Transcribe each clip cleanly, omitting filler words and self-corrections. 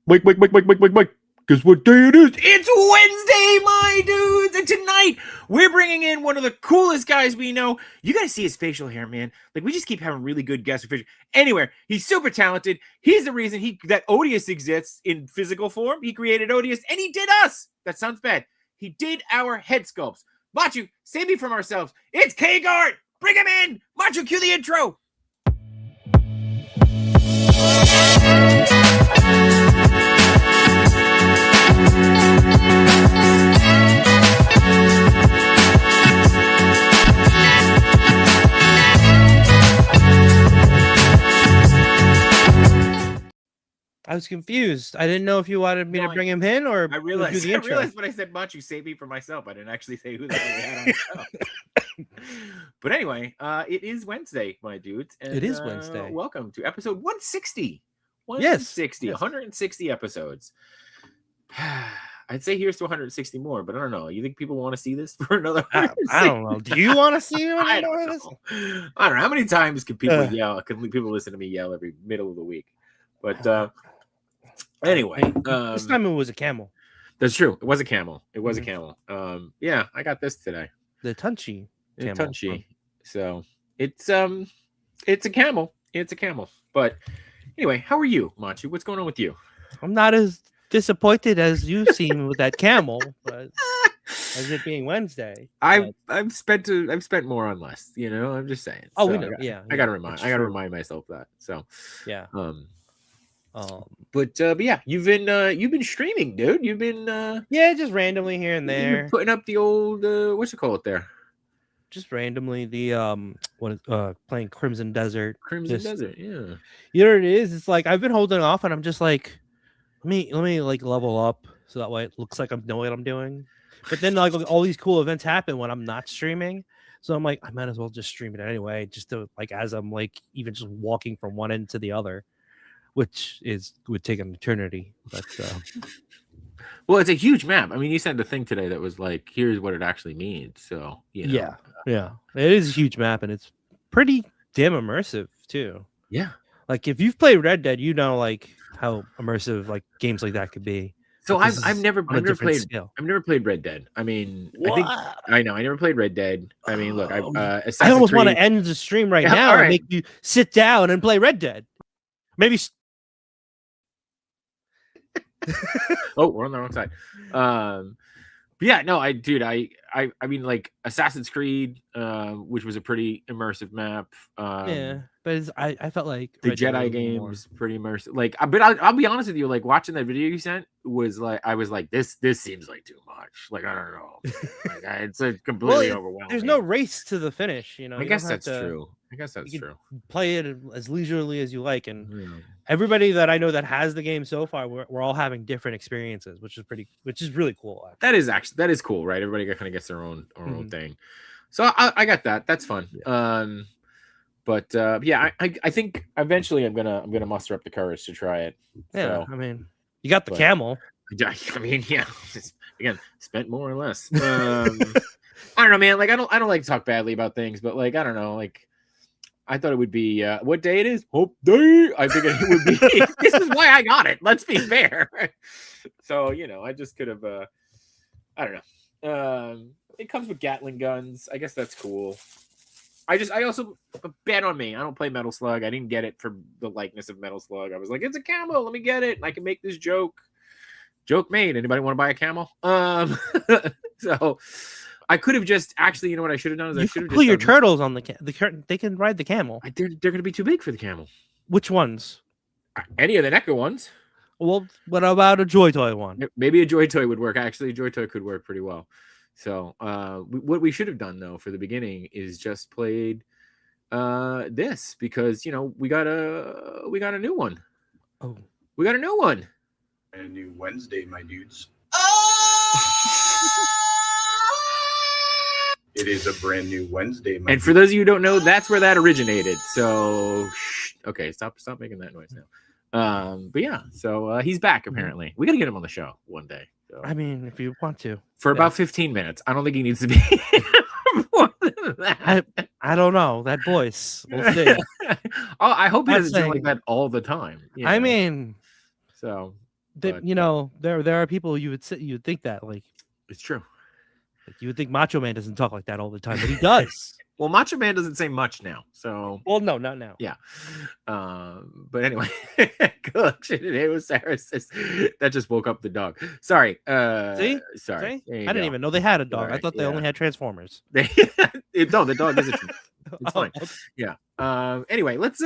Mike. Guess what day it is? It's Wednesday, my dudes! And tonight, we're bringing in one of the coolest guys we know. You gotta see his facial hair, man. Like, we just keep having really good guests. Anyway, he's super talented. He's the reason that Odious exists in physical form. He created Odious, and he did us! That sounds bad. He did our head sculpts. Machu, save me from ourselves. It's KGart! Bring him in! Machu, cue the intro! I was confused. I didn't know if you wanted me to bring him in or I realized when I said Machu, save me for myself. I didn't actually say who the hell we had on the show. But anyway, it is Wednesday, my dudes. And, it is Wednesday. Welcome to episode 160. 160. 160 episodes. I'd say here's to 160 more, but I don't know. You think people want to see this for another? I don't know. Do you want to see me? I don't know. How many times can people yell? Can people listen to me yell every middle of the week? But anyway, this time it was a camel. That's true. It was a camel. A camel. Yeah, I got this today. The Tunchi. Tunchi. So it's a camel. It's a camel. But anyway, how are you, Machu? What's going on with you? I'm not as disappointed as you seem with that camel, but as it being Wednesday. I've spent more on less, you know. I'm just saying. Oh, so we know. I gotta remind myself that. So yeah. But yeah, you've been streaming, dude. You've been just randomly here and there putting up the old what you call it there. Just randomly the playing Crimson Desert. Desert, yeah. You know what it is? It's like I've been holding off, and I'm just like, let me like level up so that way it looks like I know what I'm doing. But then like all these cool events happen when I'm not streaming, so I'm like I might as well just stream it anyway, just to like as I'm like even just walking from one end to the other, which would take an eternity. But well, it's a huge map. I mean, you sent a thing today that was like, here's what it actually means. So you know. Yeah, it is a huge map, and it's pretty damn immersive too. Yeah, like if you've played Red Dead, you know like how immersive like games like that could be. So I've never played Red Dead. I mean, I never played Red Dead. I mean, look, I almost want to end the stream right now and make you sit down and play Red Dead. Maybe. Oh, we're on the wrong side. But yeah, no, I mean, like Assassin's Creed, which was a pretty immersive map. But I felt like the Jedi game was pretty immersive. Like, but I'll be honest with you, like watching that video you sent was like, I was like, this seems like too much. Like, I don't know, like, it's completely overwhelming. There's no race to the finish, you know. I guess that's true. Play it as leisurely as you like, and everybody that I know that has the game so far, we're all having different experiences, which is really cool. That is cool, right? Everybody kind of gets their own thing. So I got that. That's fun. Yeah. But yeah, I think eventually I'm gonna muster up the courage to try it. Yeah, so, I mean, you got the camel. I mean, yeah. Again, spent more or less. I don't know, man. Like, I don't like to talk badly about things, but like, I don't know, like. I thought it would be what day it is? Hope Day. I think it would be. This is why I got it. Let's be fair. So you know, I just could have. I don't know. It comes with Gatling guns. I guess that's cool. I also bet on me. I don't play Metal Slug. I didn't get it for the likeness of Metal Slug. I was like, it's a camel. Let me get it. I can make this joke. Joke made. Anybody want to buy a camel? So. I could have just actually, you know what I should have done is I should have put your turtles on the they can ride the camel. They're going to be too big for the camel. Which ones? Any of the NECA ones. Well, what about a Joy Toy one? Maybe a Joy Toy would work. Actually, a Joy Toy could work pretty well. So, what we should have done though for the beginning is just played this because you know we got a new one. Oh, we got a new one. And a new Wednesday, my dudes. It is a brand new Wednesday. And for those of you who don't know, that's where that originated. So, okay, stop making that noise now. But yeah, so he's back apparently. We got to get him on the show one day. So. I mean, if you want to. For about 15 minutes. I don't think he needs to be more than that. I don't know. That voice. We'll see. I hope he doesn't sound like that all the time. I mean. So, But there are people you would think that like it's true. you would think Macho Man doesn't talk like that all the time, but he does. Well, Macho Man doesn't say much now, so. Well, no, not now. Yeah. But anyway, it was Sarah says that just woke up the dog. Sorry. See? Sorry. I didn't even know they had a dog. Sorry, I thought they only had Transformers. No, the dog isn't. It's fine. Okay. Yeah. Anyway, let's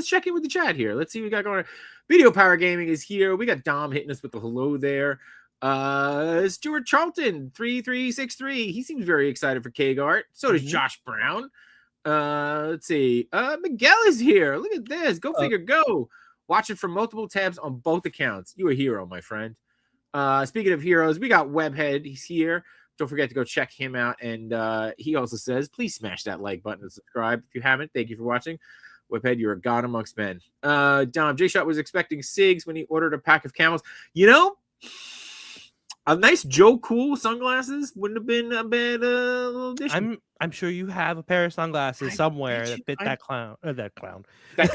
check in with the chat here. Let's see what we got going on. Video Power Gaming is here. We got Dom hitting us with the hello there. Stuart Charlton 3363. He seems very excited for KGart. So does Josh Brown. Let's see. Miguel is here. Look at this. Go figure. Go. Watch it from multiple tabs on both accounts. You a hero, my friend. Speaking of heroes, we got Webhead. He's here. Don't forget to go check him out. And he also says, please smash that like button and subscribe if you haven't. Thank you for watching. Webhead, you're a god amongst men. Dom, J-Shot was expecting SIGs when he ordered a pack of camels. A nice Joe Cool sunglasses wouldn't have been a bad little addition. I'm sure you have a pair of sunglasses somewhere that fit that clown. That clown. I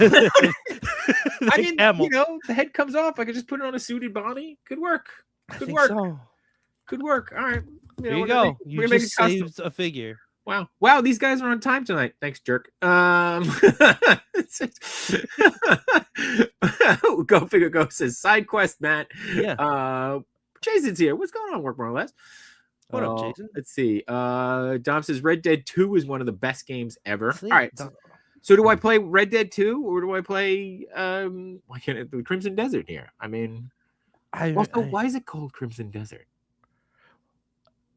mean, the head comes off. I could just put it on a suited body. Could work. Could work. So. Could work. All right. There you go. You just saved a figure. Wow. These guys are on time tonight. Thanks, jerk. Go figure. Go says side quest, Matt. Yeah. Jason's here. What's going on? Work more or less. What up, Jason? Let's see. Dom says Red Dead 2 is one of the best games ever. All right. So do I play Red Dead 2 or do I play why can't it, the Crimson Desert here? I mean, why is it called Crimson Desert?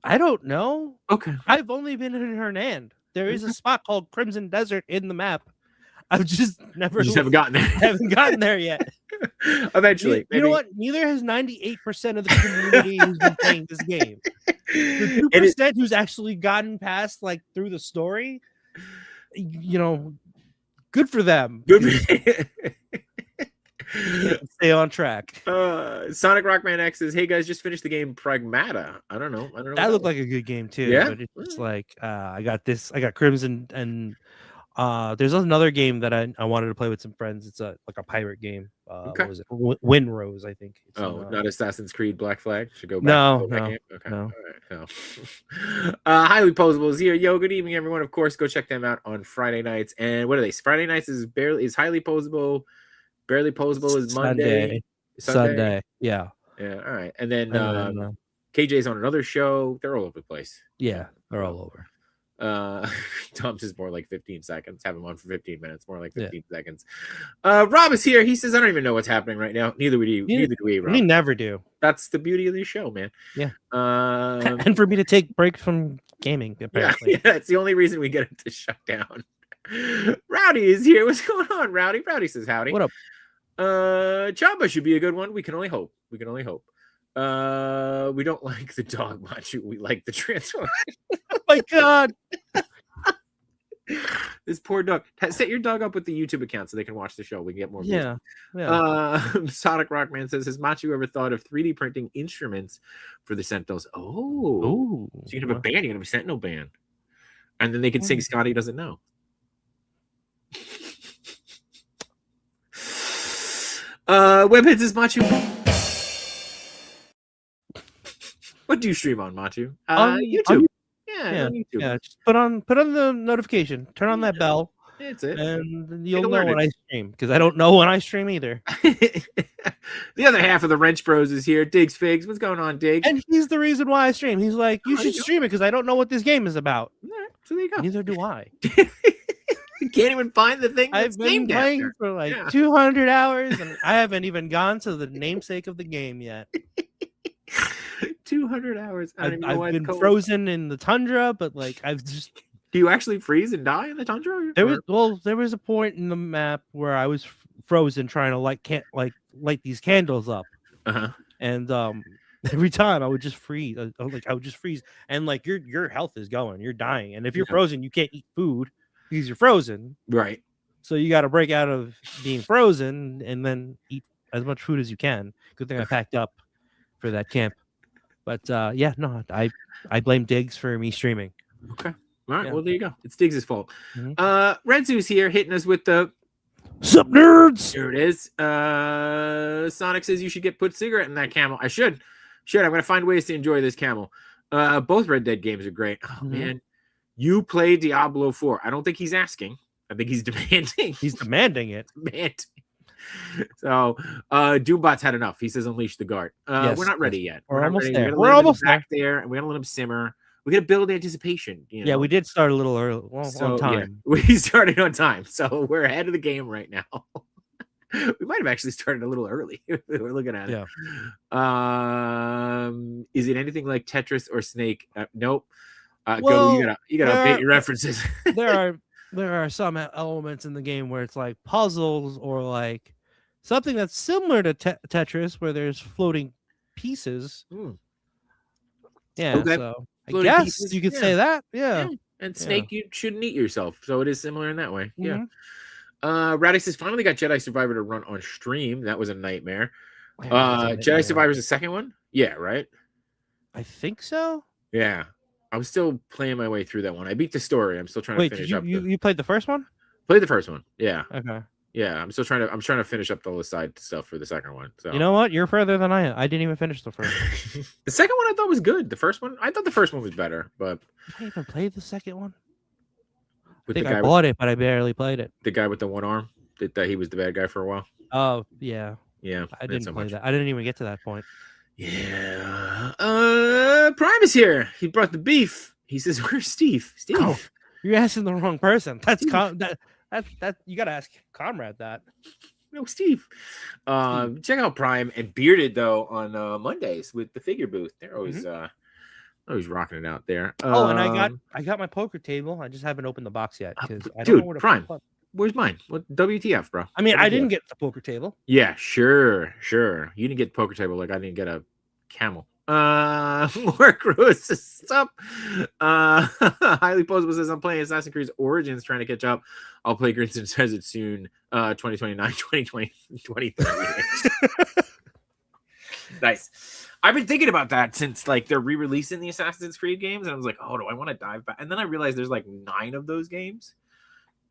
I don't know. Okay. I've only been in Hernand. There is a spot called Crimson Desert in the map. I've just never haven't gotten there. Haven't gotten there yet. Eventually. You know what? Neither has 98% of the community who's been playing this game. The 2% who's actually gotten past like through the story, good for them. Stay on track. Sonic Rockman X says, hey guys, just finished the game Pragmata. I don't know. That looked like a good game too. Yeah. But it's like I got Crimson and there's another game that I wanted to play with some friends. It's like a pirate game. Okay. What was it? Windrose, I think. It's not Assassin's Creed Black Flag. Should go back. No. Okay. No. All right. No. Highly Posable is here. Yo, good evening, everyone. Of course, go check them out on Friday nights. And what are they? Friday nights is Highly Posable. Barely Posable is Monday. Sunday. Yeah. Yeah. All right. And then KJ's on another show. They're all over the place. Yeah, they're all over. Tom's is more like 15 seconds. Have him on for 15 minutes. More like 15 seconds. Rob is here. He says, I don't even know what's happening right now. Neither do we, Rob. We never do. That's the beauty of this show, man. Yeah. And for me to take breaks from gaming, apparently. Yeah, it's the only reason we get it to shut down. Rowdy is here. What's going on, Rowdy? Rowdy says howdy. What up? Chamba should be a good one. We can only hope. We don't like the dog much. We like the transformer. Oh my god. This poor dog. Set your dog up with the YouTube account so they can watch the show. We can get more views. Sonic Rockman says, has Machu ever thought of 3D printing instruments for the Sentinels? So you can have a band. You can have a Sentinel band. And then they can sing Scotty Doesn't Know. Webheads is Machu. What do you stream on, Machu? YouTube. On YouTube. Yeah. Just put on the notification. Turn on that bell. That's it. And you'll know when I stream because I don't know when I stream either. The other half of the Wrench Bros is here. Diggs Figs. What's going on, Diggs? And he's the reason why I stream. He's like, you should stream it because I don't know what this game is about. All right, so there you go. Neither do I. You can't even find the thing. I've been playing for like 200 hours and I haven't even gone to the namesake of the game yet. 200 hours. I've been frozen in the tundra, but like I've just. Do you actually freeze and die in the tundra? There was a point in the map where I was frozen trying to light these candles up, and every time I would just freeze. I would just freeze, and like your health is going, you're dying, and if you're frozen, you can't eat food because you're frozen. Right. So you got to break out of being frozen and then eat as much food as you can. Good thing I packed up for that camp. But I blame Diggs for me streaming. Okay. All right. Well, there you go. It's Diggs' fault. Red Zoo's here hitting us with the Sup, nerds? Here it is. Sonic says you should put cigarette in that camel. I should. I'm gonna find ways to enjoy this camel. Both Red Dead games are great. Oh man, you play Diablo 4. I don't think he's asking. I think he's demanding. He's demanding it. So Doombot's had enough. He says unleash the guard. We're not ready yet. We're almost there. there. We're almost back there, and we're gonna let him simmer. We're gonna build anticipation. Yeah, we did start a little early. On time. Yeah, we started on time, so we're ahead of the game right now. We might have actually started a little early. We're looking at it. Is it anything like Tetris or Snake? Nope. You gotta update your references. there are some elements in the game where it's like puzzles or like something that's similar to Tetris, where there's floating pieces. Yeah, okay. so Floating I guess pieces, you could say that. Yeah. And Snake, you shouldn't eat yourself, so it is similar in that way. Yeah. Radix has finally got Jedi Survivor to run on stream. That was a nightmare. Jedi Survivor's the second one? Yeah, right? I think so. Yeah. I'm still playing my way through that one. I beat the story. I'm still trying to finish up. You played the first one? Played the first one. Yeah. Okay. Yeah, I'm trying to finish up all the side stuff for the second one. So you know what? You're further than I am. I didn't even finish the first one. The second one I thought was good. The first one, I thought the first one was better, but I even played the second one. I think I bought it, but I barely played it. The guy with the one arm, that he was the bad guy for a while. Oh yeah. Yeah. I didn't play that. I didn't even get to that point. Yeah. Prime is here. He brought the beef. He says, "Where's Steve?" Steve. Oh, you're asking the wrong person. That's that you gotta ask Comrade that. No, Steve. Check out Prime and Bearded though on Mondays with the figure booth. They're always rocking it out there. And I got my poker table. I just haven't opened the box yet because I don't know where to Prime. put. Where's mine? What WTF, bro? I mean, WTF? I didn't get the poker table. Yeah, sure. You didn't get the poker table like I didn't get a camel. Mark Rose says, "Sup?" Highly Posable says, "I'm playing Assassin's Creed Origins, trying to catch up. I'll play Crimson Desert soon. 2029, 2020, 2030. Nice. I've been thinking about that since like they're re-releasing the Assassin's Creed games, and I was like, oh, do I want to dive back? And then I realized there's like 9 of those games,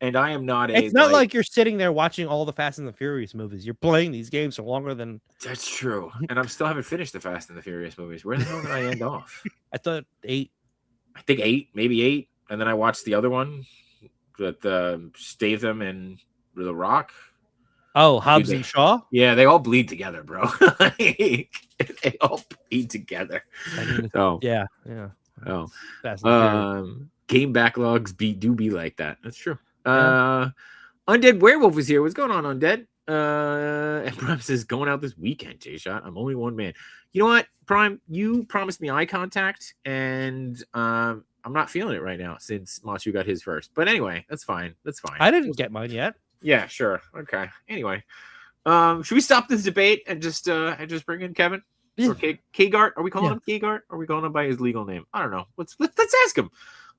and I am not. It's not like you're sitting there watching all the Fast and the Furious movies. You're playing these games for longer than. That's true, and I'm still haven't finished the Fast and the Furious movies. Where the hell did I end off? I thought 8. I think 8, maybe 8, and then I watched the other one with Statham and The Rock. Oh, Hobbs and Shaw? Yeah, they all bleed together, bro. They all bleed together. So yeah. Oh, game backlogs do be like that. That's true. Yeah. Undead Werewolf is here. What's going on, Undead? And Prime says, going out this weekend, J-Shot. I'm only one man. You know what, Prime? You promised me eye contact, and I'm not feeling it right now since Machu got his first. But anyway, that's fine. I didn't get mine yet. Yeah, sure. Okay. Anyway, should we stop this debate and just bring in Kevin? Or KGart? Are we calling him KGart? Or are we calling him by his legal name? I don't know. Let's ask him.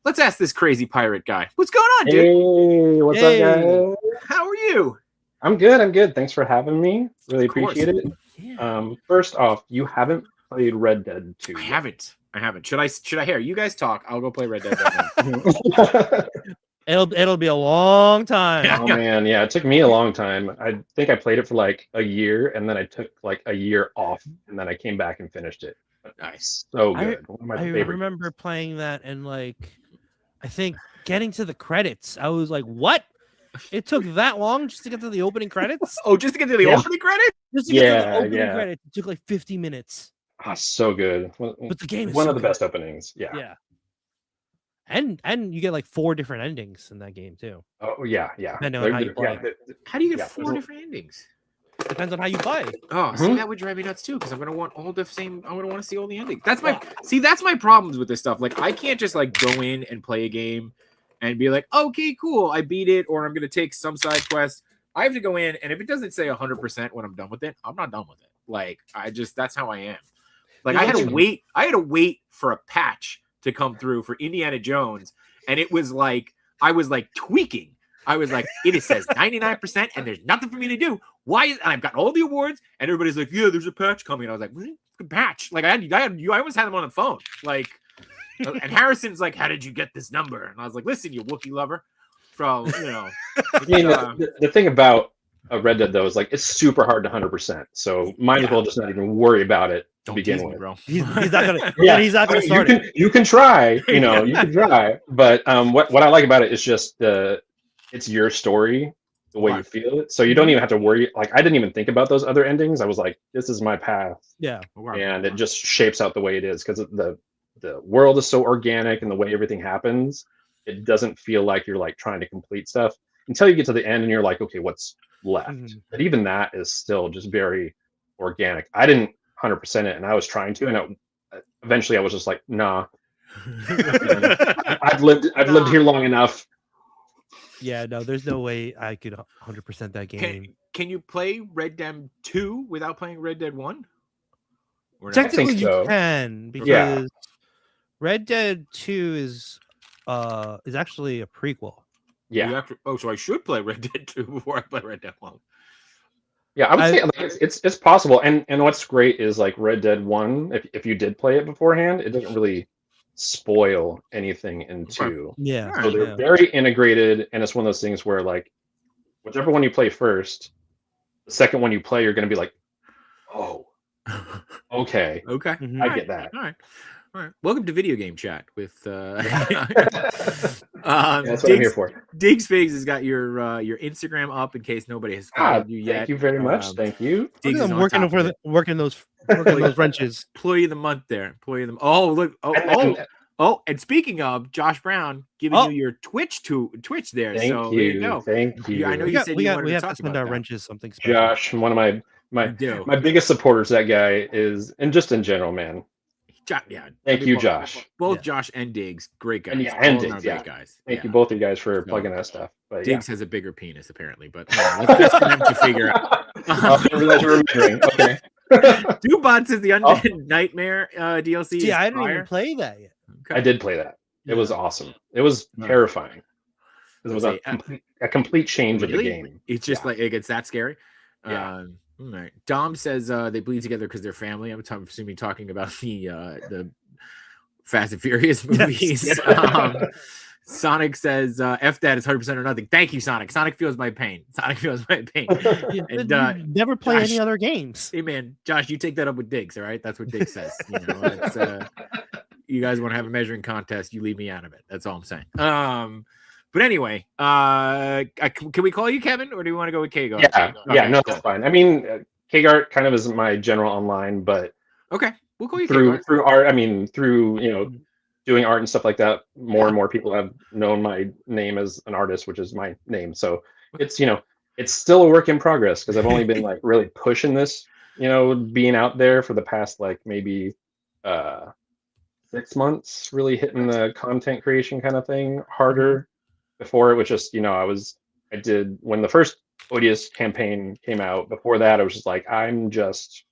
Let's ask this crazy pirate guy. What's going on, dude? Hey, what's up, guys? How are you? I'm good. Thanks for having me. Really appreciate it. Yeah. First off, you haven't played Red Dead 2. I haven't. Should I hear you guys talk? I'll go play Red Dead right now. It'll be a long time. Oh man, yeah, it took me a long time. I think I played it for like a year, and then I took like a year off, and then I came back and finished it. Nice. So good. One of my I favorite remember games. playing that, and like, I think getting to the credits, I was like, "What? It took that long just to get to the opening credits?" Oh, just to get to the opening credits? Just to get to the opening credits, it took like 50 minutes. Ah, so good. But the game is one so of the best openings. Yeah. Yeah. And you get like 4 different endings in that game too. Oh yeah. Depending on how you play. How do you get 4 different endings? Depends on how you play. Oh, see, that would drive me nuts too, because I'm gonna want all the same. I'm gonna want to see all the endings. That's my problems with this stuff. Like, I can't just like go in and play a game and be like, okay, cool, I beat it, or I'm gonna take some side quest. I have to go in, and if it doesn't say 100% when I'm done with it, I'm not done with it. Like, that's how I am. Like, I had to wait for a patch to come through for Indiana Jones, and it was like I was like tweaking. I was like, it says 99%, and there's nothing for me to do. Why? And I've got all the awards, and everybody's like, yeah, there's a patch coming. And I was like, what patch? Like, I almost had them on the phone. Like, and Harrison's like, how did you get this number? And I was like, listen, you Wookiee lover. From I mean, the thing about Red Dead though is like it's super hard to 100%. So might as well just not even worry about it to Don't begin tease me, with. bro. He's not gonna. Yeah, He's not gonna I mean, start it. you can try, you know, you can try, but what I like about it is just it's your story, the way you Right. feel it. So you don't even have to worry. Like I didn't even think about those other endings. I was like, this is my path, Yeah. and it just shapes out the way it is because the world is so organic and the way everything happens. It doesn't feel like you're like trying to complete stuff until you get to the end and you're like, okay, what's left? Mhm. But even that is still just very organic. I didn't 100% it, and I was trying to, and eventually I was just like, nah. I've lived here long enough. Yeah. No, there's no way I could 100% that game. Can you play Red Dead 2 without playing Red Dead 1? Or not? Technically, think you so. can because Yeah. Red Dead 2 is actually a prequel. Yeah, So I should play Red Dead 2 before I play Red Dead 1. yeah. I would say like, it's possible, and what's great is like Red Dead 1. If you did play it beforehand, it doesn't really spoil anything in 2. Yeah. So they're yeah. very integrated, and it's one of those things where like whichever one you play first, the second one you play, you're going to be like, oh, okay, Okay. Mhm. I get that. All right. All right. Welcome to Video Game Chat with That's what I'm here for. Diggs Figs has got your Instagram up in case nobody has followed you yet. Thank you very much. Thank you. Diggs is I'm on working top of it. working those wrenches. Employee of the month there. Employee of the Oh, look. Oh, and speaking of Josh Brown giving you your Twitch there. Thank so you. there you go. Thank you. I know We you got said we you got wanted we to have to talk send about our that. wrenches something special. Josh, one of my biggest supporters. That guy is, and just in general, man. Yeah. Thank you, Josh. Both Josh and Diggs, great guys. And Diggs, Diggs, great guys. Thank you, both of you guys, for plugging that stuff. But Diggs has a bigger penis, apparently, but that's for them to figure out. I didn't realize you were remembering. Okay. Bots is the Undead Nightmare DLC. See, I didn't even play that yet. Okay. I did play that. It was awesome. It was terrifying. It was a complete change of the game. It's just like it gets that scary. Yeah. All right. Dom says they bleed together because they're family. I'm assuming talking about the Fast and Furious movies. Yes. Sonic says F that is 100% or nothing. Thank you, Sonic. Sonic feels my pain. And never play Josh, any other games. Hey man, Josh, you take that up with Diggs, all right? That's what Diggs says. You know, you guys want to have a measuring contest, you leave me out of it. That's all I'm saying. But anyway, can we call you Kevin, or do you want to go with KGart? Yeah, no, that's fine. I mean, KGart kind of is my general online, but okay, we'll call you through art. I mean, through doing art and stuff like that. More and more people have known my name as an artist, which is my name. So it's it's still a work in progress because I've only been like really pushing this, being out there for the past like maybe 6 months, really hitting the content creation kind of thing harder. Before it was just, I did when the first Odious campaign came out. Before that, I was just like, I'm just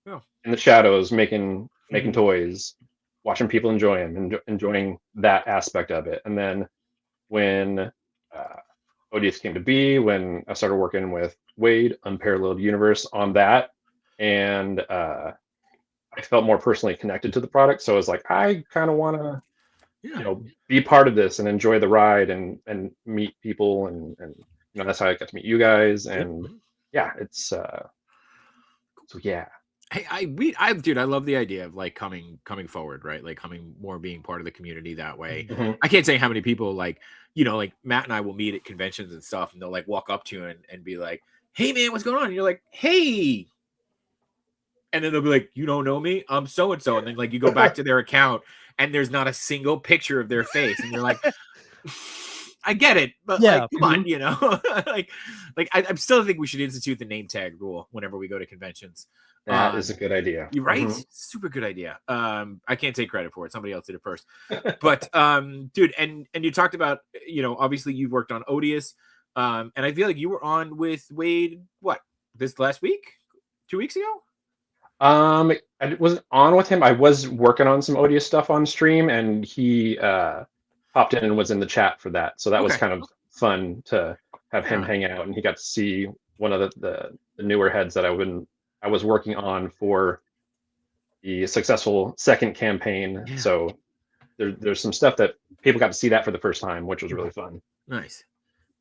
in the shadows making toys, watching people enjoy them, enjoying that aspect of it. And then when Odious came to be, when I started working with Wade, Unparalleled Universe, on that, and I felt more personally connected to the product. So I was like, I kind of want to be part of this and enjoy the ride and meet people and that's how I got to meet you guys and it's so yeah. Hey, I love the idea of like coming forward, right? Like being part of the community that way. Mm-hmm. I can't say how many people like Matt and I will meet at conventions and stuff, and they'll like walk up to you and be like, "Hey man, what's going on?" And you're like, "Hey." And then they'll be like, "You don't know me? I'm so and so." And then like you go back to their account and there's not a single picture of their face, and you're like, "I get it, but like, come on, I still think we should institute the name tag rule whenever we go to conventions. That is a good idea. You're right, super good idea. I can't take credit for it. Somebody else did it first, but dude, and you talked about obviously you've worked on Odious, and I feel like you were on with Wade this last week, 2 weeks ago. I wasn't on with him. I was working on some Odious stuff on stream, and he popped in and was in the chat for that. So that was kind of fun to have him hang out, and he got to see one of the newer heads that I was working on for the successful second campaign. Yeah. So there's some stuff that people got to see that for the first time, which was really fun. Nice.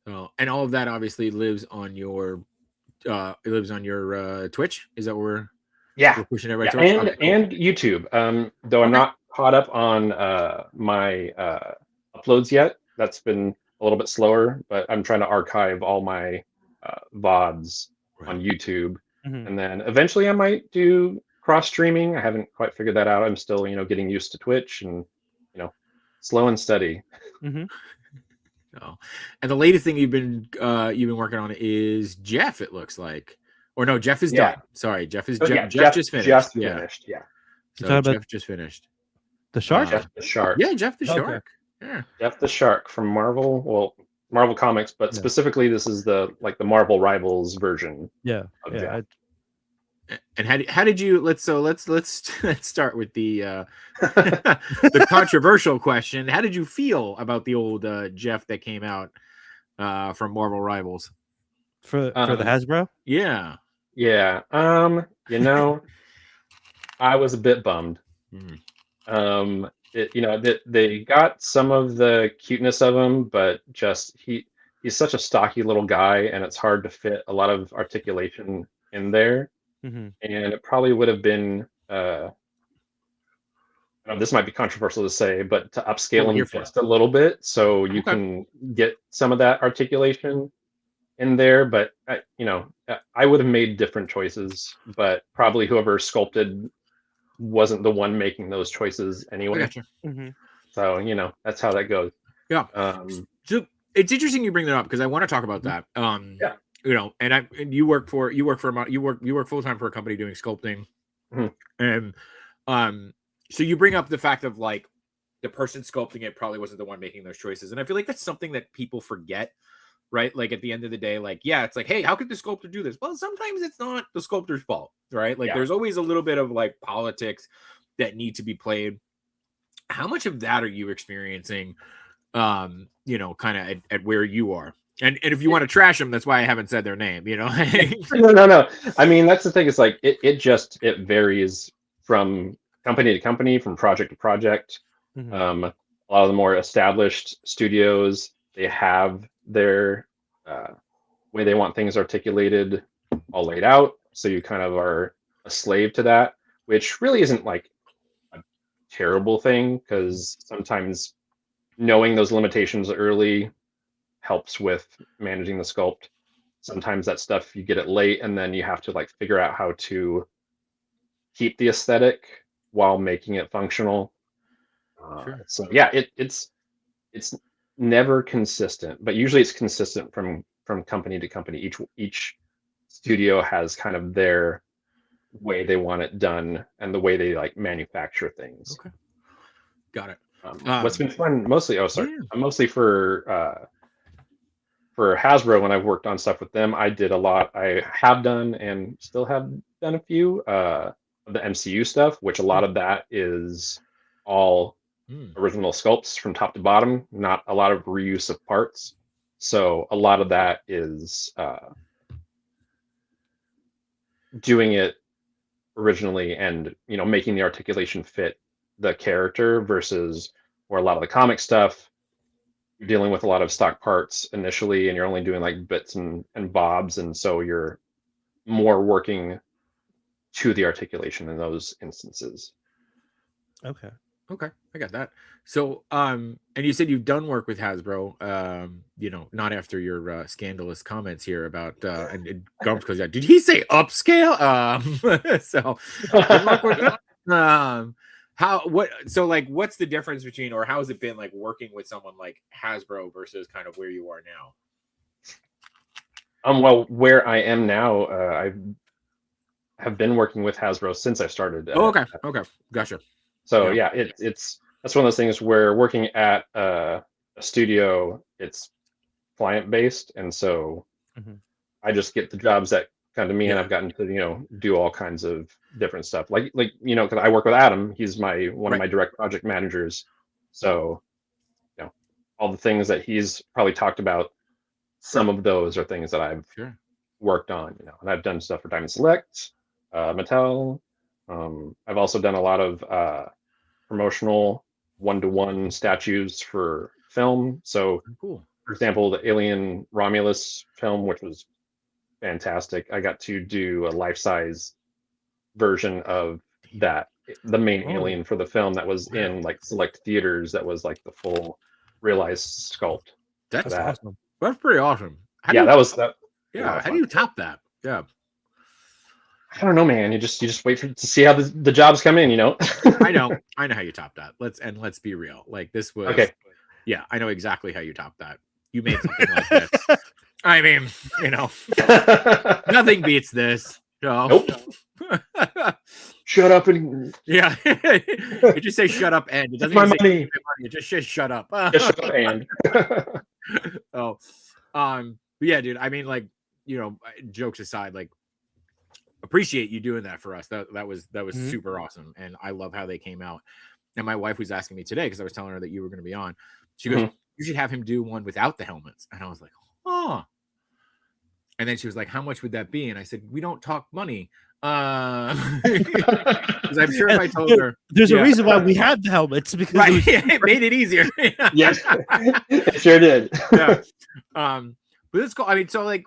And all of that obviously lives on your Twitch. Is that where Yeah, we're pushing it right yeah, towards? and Okay, cool. and YouTube. Though I'm Okay. not caught up on my uploads yet. That's been a little bit slower, but I'm trying to archive all my VODs Right. on YouTube, Mhm. and then eventually I might do cross streaming. I haven't quite figured that out. I'm still, getting used to Twitch and, slow and steady. Mhm. Oh. And the latest thing you've been working on is Jeff. It looks like, or no, Jeff is Yeah. done. Sorry, Jeff is So yeah, Jeff just finished. Just Yeah. finished. Yeah. So talking about- Jeff just finished. The shark. Jeff the Shark. Yeah, Jeff the Okay. Shark. Yeah. Jeff the Shark from Marvel. Well, Marvel Comics, but Yeah. specifically this is the Marvel Rivals version Yeah. of Yeah. Jeff. And how did you let's start with the the controversial question. How did you feel about the old Jeff that came out from Marvel Rivals? For the Hasbro. Yeah. Yeah. I was a bit bummed. Mm. They got some of the cuteness of him, but just he's such a stocky little guy, and it's hard to fit a lot of articulation in there. Mm-hmm. And it probably would have been this might be controversial to say, but to upscale him just a little bit so you can get some of that articulation in there. But I would have made different choices, but probably whoever sculpted wasn't the one making those choices anyway. I gotcha. Mm-hmm. So that's how that goes. Yeah. So it's interesting you bring that up because I want to talk about that. Yeah. And you work full time for a company doing sculpting, and so you bring up the fact of like the person sculpting it probably wasn't the one making those choices, and I feel like that's something that people forget, right? Like at the end of the day, like it's like, hey, how could the sculptor do this? Well, sometimes it's not the sculptor's fault, right? Like there's always a little bit of like politics that need to be played. How much of that are you experiencing? Kind of at where you are. And if you want to trash them, that's why I haven't said their name, No. I mean, that's the thing. It's like it varies from company to company, from project to project. Mm-hmm. A lot of the more established studios, they have their way they want things articulated all laid out. So you kind of are a slave to that, which really isn't like a terrible thing, because sometimes knowing those limitations early helps with managing the sculpt. Sometimes that stuff you get it late, and then you have to like figure out how to keep the aesthetic while making it functional. Sure. So yeah, it's never consistent, but usually it's consistent from company to company. Each studio has kind of their way they want it done and the way they like manufacture things. Okay, got it. What's been fun mostly? Oh, sorry. Yeah. Mostly for Hasbro, when I've worked on stuff with them, I did a lot. I have done and still have done a few of the MCU stuff, which a lot of that is all original sculpts from top to bottom, not a lot of reuse of parts. So a lot of that is doing it originally and making the articulation fit the character, versus where a lot of the comic stuff you're dealing with a lot of stock parts initially, and you're only doing like bits and bobs, and so you're more working to the articulation in those instances. Okay, Mm-hmm. I got that. So and you said you've done work with Hasbro, not after your scandalous comments here about and Gump goes out, did he say upscale? So good luck with that. What's the difference between, or how has it been like working with someone like Hasbro versus kind of where you are now? Well, where I am now, I have been working with Hasbro since I started. Okay, gotcha. So yeah, that's one of those things where working at a studio, it's client based, and so I just get the jobs that come to me, and I've gotten to do all kinds of different stuff, like because I work with Adam. He's one of my direct project managers, so all the things that he's probably talked about, some of those are things that I've worked on, and I've done stuff for Diamond Select, Mattel. I've also done a lot of promotional one-to-one statues for film. So cool. For example, the Alien Romulus film, which was fantastic. I got to do a life-size version of that, the main alien for the film that was in like select theaters. That was like the full realized sculpt. That's that. awesome. That's pretty awesome. That was that. Yeah, how do you top that? Yeah, I don't know, man. You just wait to see how the jobs come in. You know. I know how you top that. Let's be real. Like this was okay. Yeah, I know exactly how you top that. You made something like this. I mean, nothing beats this. No. Nope. Shut up and yeah. You just say shut up and it doesn't my even say money. You just say shut up. Just shut up and. But yeah, dude. I mean, like, jokes aside, like, appreciate you doing that for us. That was super awesome, and I love how they came out. And my wife was asking me today because I was telling her that you were going to be on. She goes, "You should have him do one without the helmets." And I was like, "Oh." And then she was like, "How much would that be?" And I said, "We don't talk money." Because I'm sure if I told her, there's a reason why we had the helmets, because it made it easier. Yes, it sure did. Yeah. But it's cool. I mean, so like,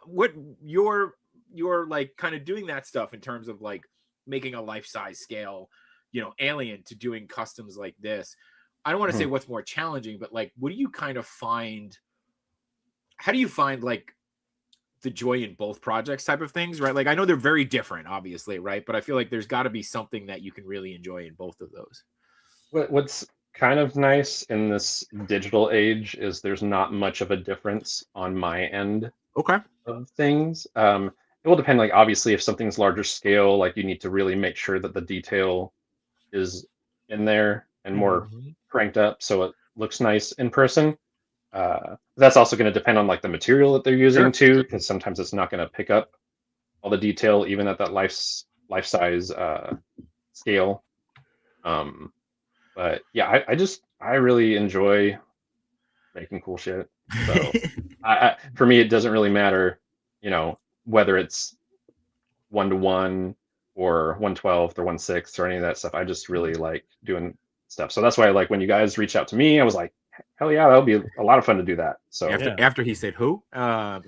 what you're like kind of doing that stuff in terms of like making a life-size scale, alien to doing customs like this. I don't want to say what's more challenging, but like, what do you kind of find? How do you find like the joy in both projects type of things, right? Like, I know they're very different, obviously, right? But I feel like there's got to be something that you can really enjoy in both of those. What's kind of nice in this digital age is there's not much of a difference on my end of things. It will depend, like, obviously, if something's larger scale, like, you need to really make sure that the detail is in there and more cranked up so it looks nice in person. That's also going to depend on like the material that they're using too, because sometimes it's not going to pick up all the detail even at that life-size scale. But yeah, I really enjoy making cool shit. So for me, it doesn't really matter, whether it's 1:1 or 1/12 or 1/6 or any of that stuff. I just really like doing stuff. So that's why, like, when you guys reached out to me, I was like, hell yeah, that'll be a lot of fun to do that. So after he said who, yeah.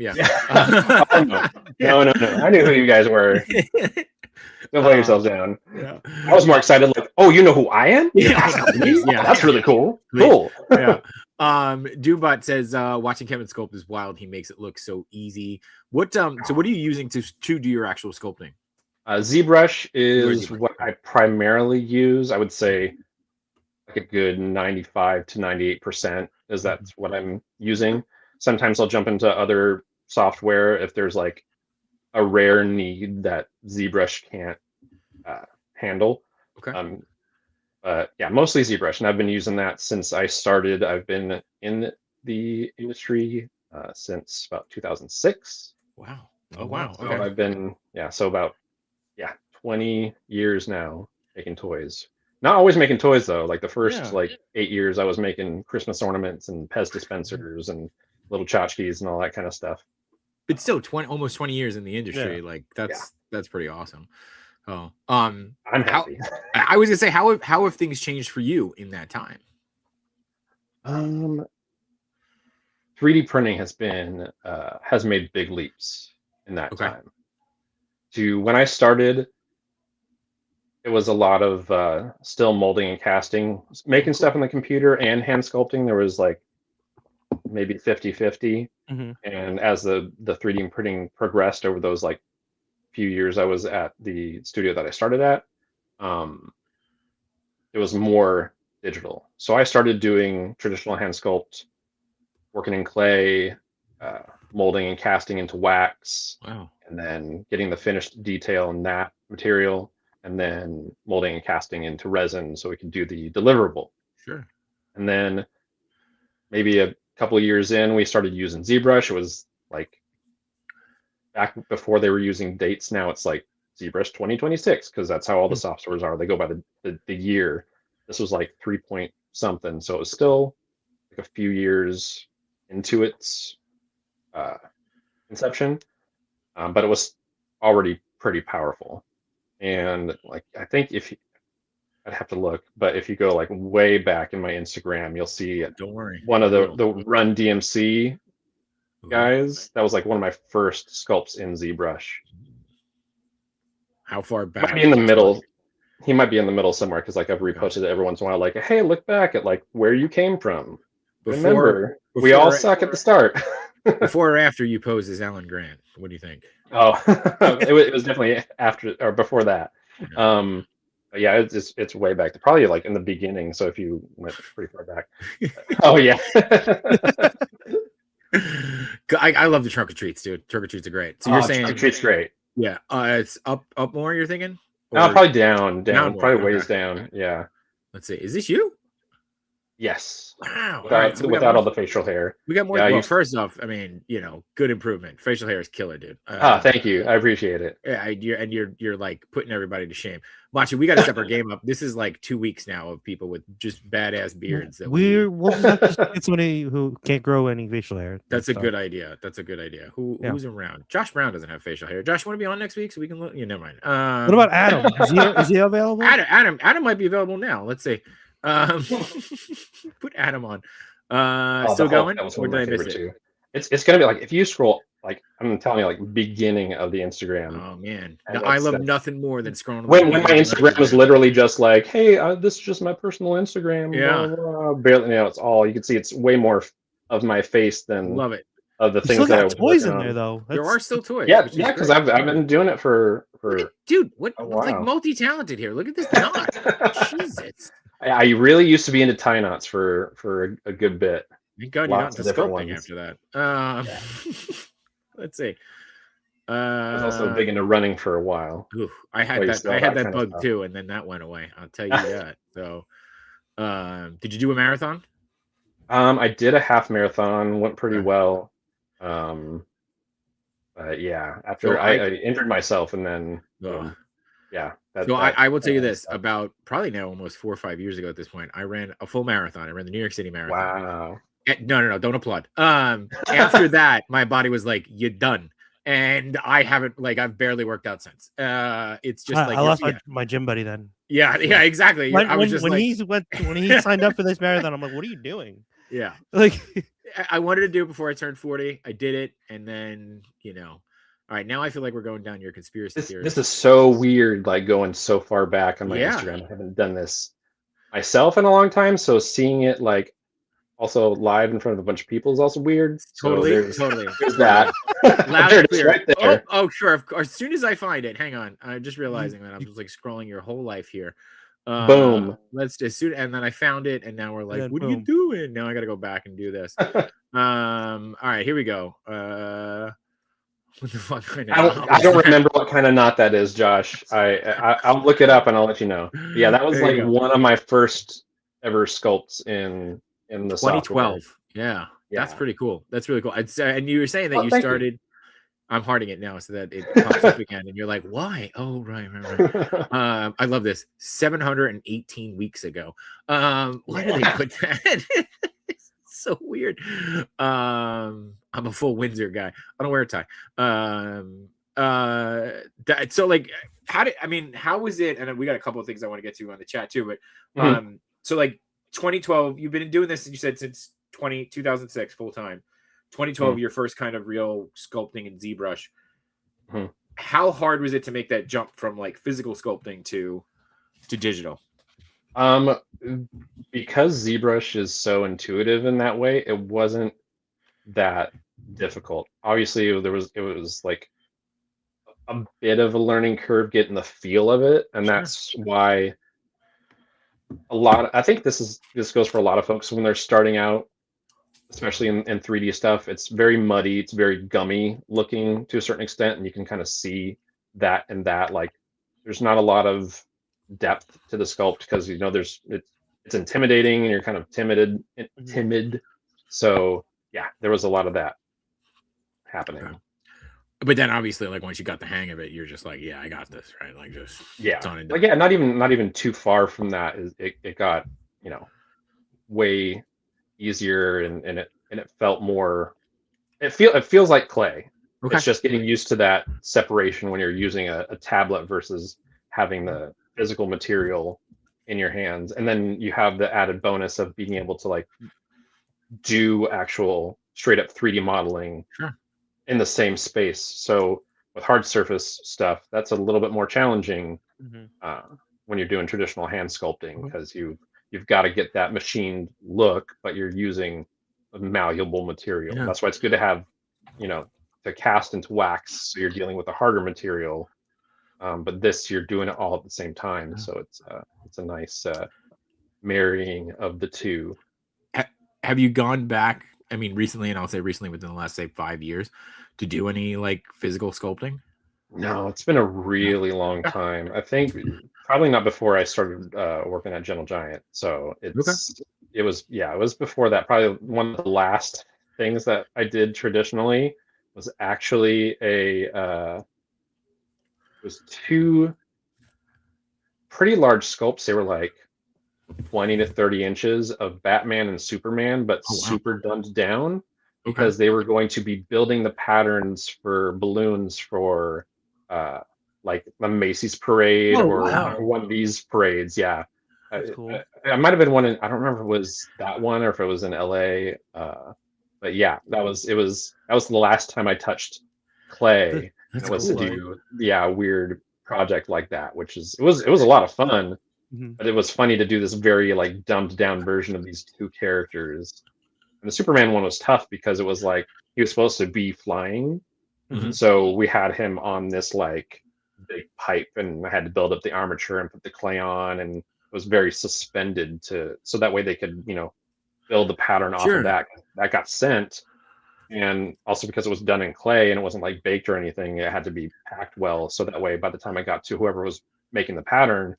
No, I knew who you guys were. Don't play yourselves down. Yeah. I was more excited, like, oh, you know who I am? That's really cool. Cool. Yeah. Dubot says watching Kevin sculpt is wild. He makes it look so easy. What so what are you using to do your actual sculpting? ZBrush is what I primarily use. I would say like a good 95 to 98% is that's what I'm using. Sometimes I'll jump into other software if there's like a rare need that ZBrush can't handle. Okay. But yeah, mostly ZBrush, and I've been using that since I started. I've been in the industry since about 2006. Wow. Oh wow. So I've been about 20 years now making toys. Not always making toys though. Like the first like 8 years, I was making Christmas ornaments and Pez dispensers and little tchotchkes and all that kind of stuff. But still, almost 20 years in the industry. Yeah. Like that's pretty awesome. Oh, I'm happy. I was gonna say, how have things changed for you in that time? 3D printing has made big leaps in that time. To when I started, it was a lot of still molding and casting, making stuff on the computer and hand sculpting. There was like maybe 50-50. And as the 3D printing progressed over those like few years I was at the studio that I started at, it was more digital. So I started doing traditional hand sculpt, working in clay, molding and casting into wax, and then getting the finished detail in that material, and then molding and casting into resin so we could do the deliverable. Sure. And then maybe a couple of years in, we started using ZBrush. It was like back before they were using dates. Now it's like ZBrush 2026 because that's how all the softwares are. They go by the year. This was like 3 point something, so it was still like a few years into its inception, but it was already pretty powerful. And like I think I'd have to look, but if you go like way back in my Instagram, you'll see don't worry, one of the Run DMC guys. That was like one of my first sculpts in ZBrush. How far Might back? be in the middle. He might be in the middle somewhere because like I've reposted it every once in a while. Like, hey, look back at like where you came from. Remember, we all suck at the start. Before or after you pose as Alan Grant? What do you think? Oh, it was definitely after or before that. But yeah, it's way back. Probably like in the beginning. So if you went pretty far back. Oh yeah. I love the trunk or treats, dude. Trunk or treats are great. So you're saying trunk or treats great. Yeah, it's up more. You're thinking? No, probably down, more, probably ways down. Yeah. Let's see. Is this you? Yes. Wow. Without all the facial hair. We got more. Yeah, well, first off, I mean, good improvement. Facial hair is killer, dude. Thank you. I appreciate it. Yeah, you're like putting everybody to shame. Machi, we got to step our game up. This is like 2 weeks now of people with just badass beards. We'll just get somebody who can't grow any facial hair. That's a good idea. That's a good idea. Who's around? Josh Brown doesn't have facial hair. Josh, want to be on next week so we can look? Never mind. What about Adam? Is he available? Adam might be available now. Let's see. Put Adam on. Still going? That was or one did of I my miss favorite it? too. It's gonna be like if you scroll like I'm telling you like beginning of the Instagram. Oh man, And I love nothing more than scrolling. When my Instagram was literally just like, hey, this is just my personal Instagram. Yeah. Blah, blah, blah. Barely, it's all you can see. It's way more of my face than love it. Of the You things still that I got was toys in working there on. though. There are still toys. Yeah, because I've been doing it for. Dude, what? Oh, Like wow. multi-talented here. Look at this knot. Jesus. I really used to be into tie knots for a good bit. Thank God you're not Lots into of different sculpting ones. after that. Let's see. I was also big into running for a while. Ooh, I had Plays that. all I had that that kind of bug stuff. too, and then that went away. I'll tell you that. So, did you do a marathon? I did a half marathon, went pretty Okay. well. Yeah, after So I injured myself, and then Ugh. yeah. So I will tell you this: about probably now almost 4 or 5 years ago at this point, I ran a full marathon. I ran the New York City Marathon. Wow. No, don't applaud. After that, my body was like, "You're done," and I haven't I've barely worked out since. It's just I lost my gym buddy then. Yeah, exactly. I was just when he signed up for this marathon, I'm like, what are you doing? Yeah, like I wanted to do it before I turned 40. I did it, and then all right. Now I feel like we're going down your conspiracy theory. This is so weird, like going so far back on my Yeah. Instagram. I haven't done this myself in a long time, so seeing it like also live in front of a bunch of people is also weird. Totally. So there's that. Loud There and it is clear. right there. Oh, sure. Of course. As soon as I find it, hang on. I'm just realizing that I'm just like scrolling your whole life here. Boom. And then I found it, and now we're like, then what are you doing? Now I got to go back and do this. All right, here we go. What the fuck? I don't remember what kind of knot that is, Josh. I'll look it up and I'll let you know. Yeah, that was There you like go. one of my first ever sculpts in the 2012. software. Yeah, Yeah. that's pretty cool. That's really cool. And you were saying that Oh, you thank you. started. I'm hearting it now so that it pops up again, and you're like, why? Oh, right. I love this. 718 weeks ago. Why do they put that? It's so weird. I'm a full Windsor guy. I don't wear a tie. So like, how was it? And we got a couple of things I want to get to on the chat too, but so like 2012, you've been doing this, you said, since 2006 full time. 2012, your first kind of real sculpting in ZBrush. How hard was it to make that jump from like physical sculpting to digital? Because ZBrush is so intuitive in that way, it wasn't that difficult. Obviously, it was like a bit of a learning curve getting the feel of it, and that's why I think this goes for a lot of folks when they're starting out, especially in 3D stuff. It's very muddy, it's very gummy looking to a certain extent, and you can kind of see that and that. Like, there's not a lot of depth to the sculpt because it's intimidating and you're kind of timid. So yeah, there was a lot of that happening. Okay. But then obviously, like, once you got the hang of it, you're just like, yeah, I got this, right? Like, just Yeah, it's on and like, done. yeah, not even too far from that. It got way easier, and it felt more. It feels like clay. Okay. It's just getting used to that separation when you're using a tablet versus having the physical material in your hands, and then you have the added bonus of being able to like do actual straight up 3D modeling in the same space. So with hard surface stuff, that's a little bit more challenging when you're doing traditional hand sculpting, because you've got to get that machined look, but you're using a malleable material. That's why it's good to have, to cast into wax, so you're dealing with a harder material. But this, you're doing it all at the same time, so it's a nice marrying of the two. Have you gone back? I mean, recently, and I'll say recently, within the last, say, 5 years, to do any like physical sculpting? No, it's been a really long time. I think probably not before I started working at Gentle Giant. So it was before that. Probably one of the last things that I did traditionally was actually it was two pretty large sculpts. They were like 20 to 30 inches of Batman and Superman, but super dumbed down, because they were going to be building the patterns for balloons for like the Macy's parade or one of these parades. Yeah. That's cool. I might have been one in, I don't remember if it was that one or if it was in LA. But yeah, that was the last time I touched clay. It was cool, to do weird project like that, which is it was a lot of fun. But it was funny to do this very like dumbed down version of these two characters. And the Superman one was tough because it was like he was supposed to be flying. So we had him on this like big pipe, and I had to build up the armature and put the clay on, and it was very suspended so that way they could, build the pattern off of that. That got sent. And also because it was done in clay and it wasn't like baked or anything, it had to be packed well. So that way, by the time I got to whoever was making the pattern,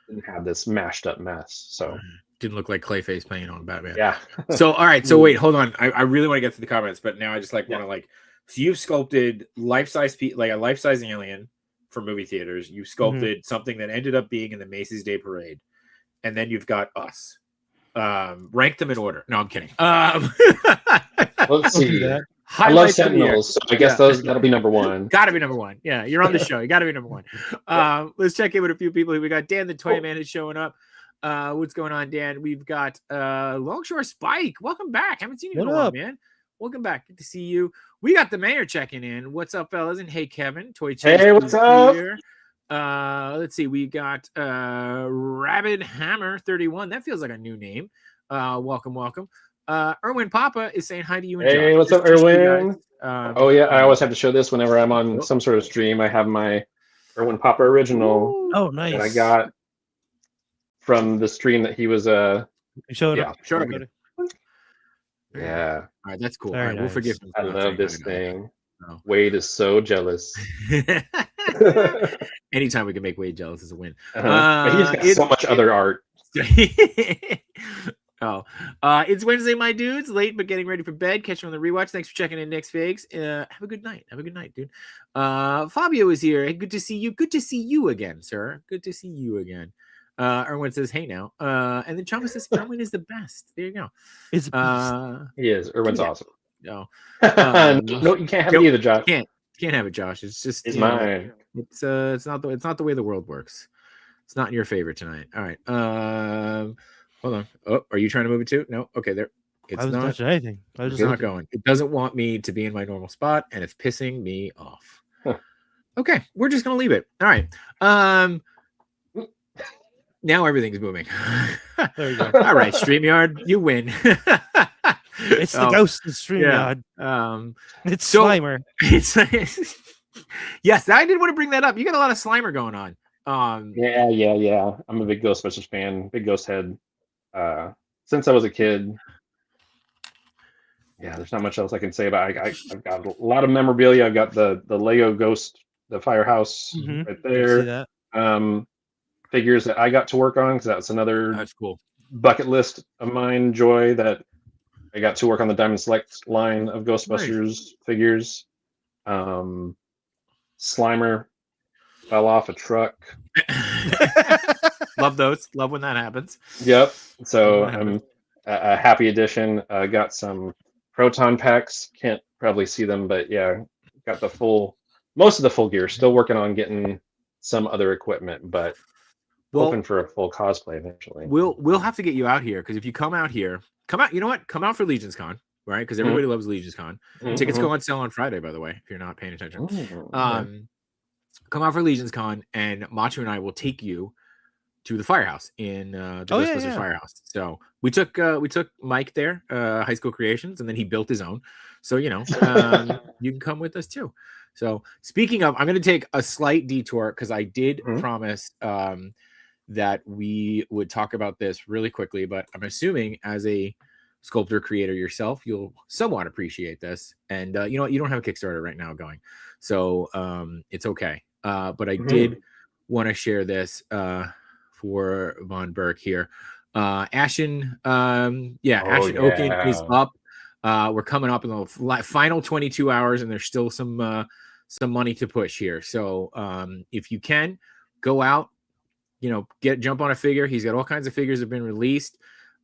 didn't have this mashed up mess. So didn't look like Clayface paint on Batman. Yeah. So all right. So wait, hold on. I really want to get to the comments, but now I just want to so you've sculpted life-size like a life-size alien for movie theaters. You sculpted something that ended up being in the Macy's Day Parade, and then you've got us. Rank them in order. No, I'm kidding. Let's see. I love Sentinels, so I guess that'll be number one. Gotta be number one. Yeah, you're on the show. You gotta be number one. Let's check in with a few people. We got Dan the Toy Man is showing up. What's going on, Dan? We've got Longshore Spike. Welcome back. Haven't seen you in a while, man. Welcome back. Good to see you. We got the mayor checking in. What's up, fellas? And hey, Kevin. Toy Chase. Hey, what's up? Here. Let's see. We got Rabid Hammer 31. That feels like a new name. Welcome. Erwin Papa is saying hi to you. And hey, John. What's up, Erwin? Oh yeah, I always have to show this whenever I'm on some sort of stream. I have my Erwin Papa original. Oh, nice. That I got from the stream that he was showed up. Yeah. All right, that's cool. Very all right, we'll forgive him. I love this thing. No. Wade is so jealous. Anytime we can make Wade jealous is a win. But he's got so much other art. It's Wednesday, my dudes. Late but getting ready for bed. Catch you on the rewatch. Thanks for checking in, Nick's Figs. Have a good night. Have a good night, dude. Fabio is here. Hey, good to see you. Good to see you again, sir. Good to see you again. Erwin says, "Hey now," and then Chama says, "Erwin is the best." There you go. He is. Erwin's awesome. No, no, you can't have it either, Josh. Can't have it, Josh. It's just it's mine. It's not the way the world works. It's not in your favor tonight. All right. Hold on. Oh, are you trying to move it too? No. Okay, there. It's not touching anything. It's not going. It doesn't want me to be in my normal spot, and it's pissing me off. Okay, we're just gonna leave it. All right. Now everything's moving. There you go. All right, StreamYard, you win. It's the ghost of StreamYard. It's Slimer. Yes, I did want to bring that up. You got a lot of Slimer going on. Yeah. I'm a big Ghostbusters fan, big ghost head. Since I was a kid. Yeah, there's not much else I can say about it. I've got a lot of memorabilia. I've got the Lego Ghost, the firehouse right there. See that? Figures that I got to work on, because that's another cool bucket list of mine, Joy, that I got to work on the Diamond Select line of Ghostbusters figures. Slimer fell off a truck. Love those. Love when that happens. Yep. So I'm a happy addition. Got some proton packs. Can't probably see them, but yeah, got most of the full gear. Still working on getting some other equipment, but hoping for a full cosplay eventually. We'll have to get you out here, because if you come out here, you know what? Come out for Legions Con. right? Because everybody loves Legions Con. Tickets go on sale on Friday, by the way, if you're not paying attention. Come out for Legions Con, and Macho and I will take you to the firehouse in the Ghostbusters Firehouse. So we took Mike there, High School Creations, and then he built his own. So you can come with us too. So speaking of, I'm going to take a slight detour because I did promise that we would talk about this really quickly, but I'm assuming as a sculptor creator yourself, you'll somewhat appreciate this. And you know what? You don't have a Kickstarter right now going, so it's okay. But I did want to share this for Von Berg here. Ashen Oaken is up. We're coming up in the final 22 hours, and there's still some money to push here. So if you can go out, jump on a figure. He's got all kinds of figures that have been released.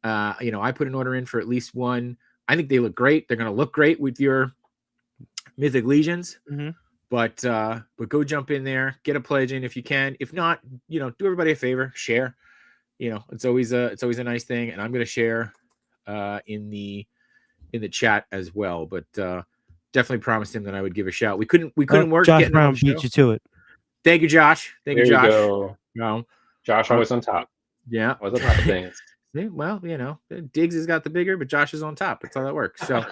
I put an order in for at least one. I think they look great. They're going to look great with your Mythic Legions. But go jump in there, get a pledge in if you can. If not, do everybody a favor, share. It's always a nice thing, and I'm going to share in the chat as well. But definitely promised him that I would give a shout. We couldn't work. Josh Brown beat you to it. Thank you, Josh. Thank you, Josh. Go. No, Josh always on top. Yeah, always on top of things. Well, Diggs has got the bigger, but Josh is on top. That's how that works. So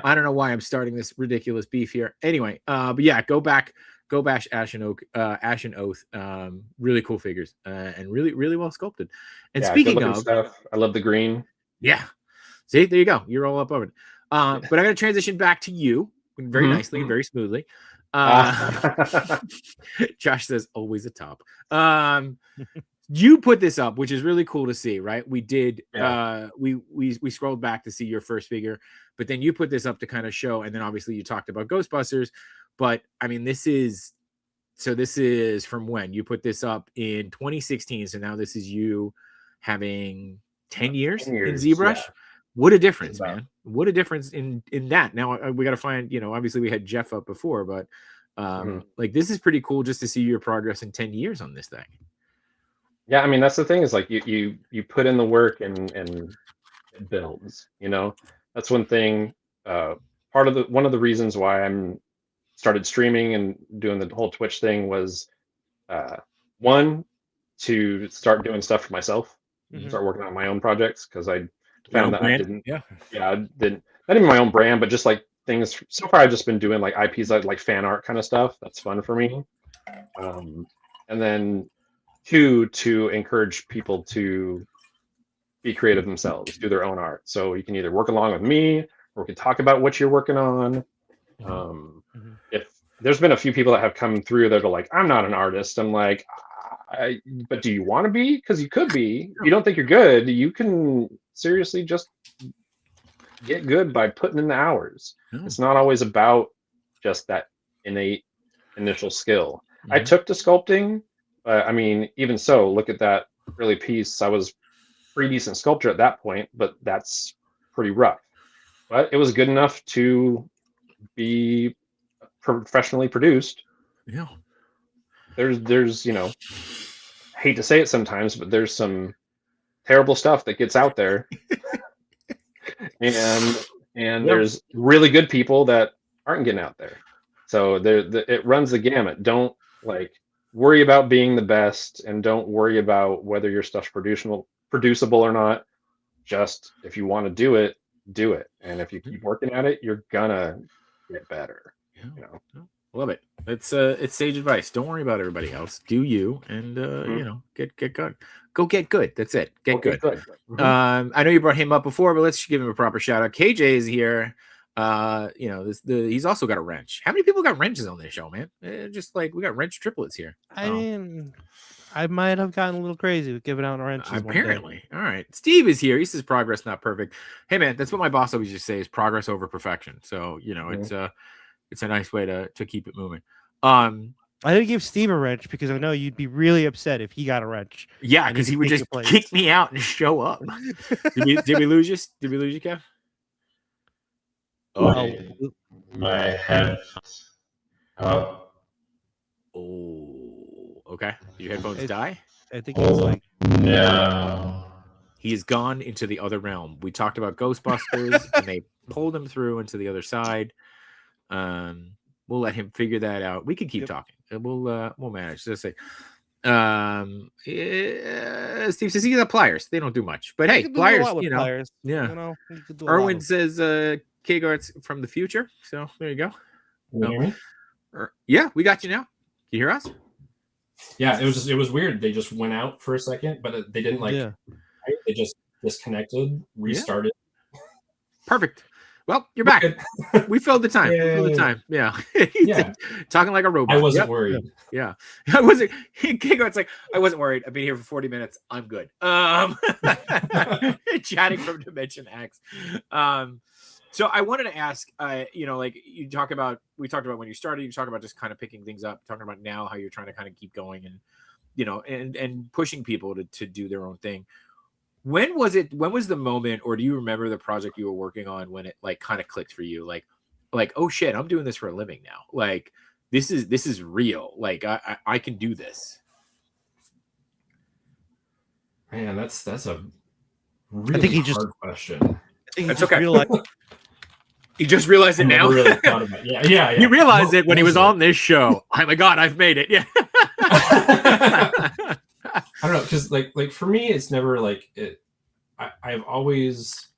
I don't know why I'm starting this ridiculous beef here. Anyway, but yeah, go bash Ashen Oath. Really cool figures and really, really well sculpted. And speaking of stuff, I love the green. Yeah. See, there you go. You're all up over it. But I'm going to transition back to you very nicely and very smoothly. Josh says always a top. You put this up, which is really cool to see, right? We did we scrolled back to see your first figure, but then you put this up to kind of show, and then obviously you talked about Ghostbusters. But I mean, this is from when? You put this up in 2016, so now this is you having 10 years in ZBrush. Yeah. What a difference, man. What a difference in that. Now we got to find, obviously we had Jeff up before, but like this is pretty cool just to see your progress in 10 years on this thing. Yeah, I mean, that's the thing is like you put in the work and it builds, That's one thing. One of the reasons why I'm started streaming and doing the whole Twitch thing was one, to start doing stuff for myself, start working on my own projects, because I found that I didn't not even my own brand, but just like things. So far I've just been doing like IPs, like fan art kind of stuff. That's fun for me. And then two, to encourage people to be creative themselves, do their own art. So you can either work along with me, or we can talk about what you're working on. If there's been a few people that have come through that are like, I'm not an artist. I'm like, but do you want to be? Because you could be. If you don't think you're good, you can seriously just get good by putting in the hours. It's not always about just that innate initial skill. I took to sculpting. I mean, even so, look at that early piece. I was pretty decent sculptor at that point, but that's pretty rough. But it was good enough to be professionally produced. Yeah. There's hate to say it sometimes, but there's some terrible stuff that gets out there. and there's really good people that aren't getting out there. So it runs the gamut. Don't worry about being the best, and don't worry about whether your stuff's producible or not. Just if you want to do it, do it. And if you keep working at it, you're gonna get better. Love it. It's sage advice. Don't worry about everybody else. Do you, and get good. Go get good. That's it. Get good. I know you brought him up before, but let's give him a proper shout out. KJ is here. He's also got a wrench. How many people got wrenches on this show, man? Just like we got wrench triplets here. I mean, I might have gotten a little crazy with giving out wrenches. Apparently. All right. Steve is here. He says progress not perfect. Hey man, that's what my boss always used to say, is progress over perfection. So it's a nice way to keep it moving. I didn't give Steve a wrench because I know you'd be really upset if he got a wrench. Yeah, because he would just kick me out and show up. Did we lose you? Did we lose you, Kev? Oh, my headphones. Oh, okay. Did your headphones die? I think it's like no. He's gone into the other realm. We talked about Ghostbusters, and they pulled him through into the other side. We'll let him figure that out. We can keep talking. We'll manage. Let's say, Steve says he got pliers. They don't do much, but hey, pliers. Pliers, yeah. Erwin says KGart's from the future. So there you go. Can you hear me? Yeah, we got you now. Can you hear us? Yeah, it was weird. They just went out for a second, but they didn't they just disconnected, restarted. Yeah. Perfect. Well, you're back. We filled the time. Yeah. Yeah. Talking like a robot. I wasn't worried. Yeah. I wasn't. KGart's like, I wasn't worried. I've been here for 40 minutes. I'm good. Chatting from Dimension X. So I wanted to ask, we talked about when you started, you talk about just kind of picking things up, talking about now how you're trying to kind of keep going and, and pushing people to do their own thing. When was the moment, or do you remember the project you were working on when it like kind of clicked for you? Like, oh shit, I'm doing this for a living now. Like this is real. Like I can do this. Man, that's a really hard question. That's okay. You just realized it now. Really thought about it. Yeah. He realized it when he was on this show. Oh my god, I've made it. Yeah. I don't know, because like for me, it's never like it. I've always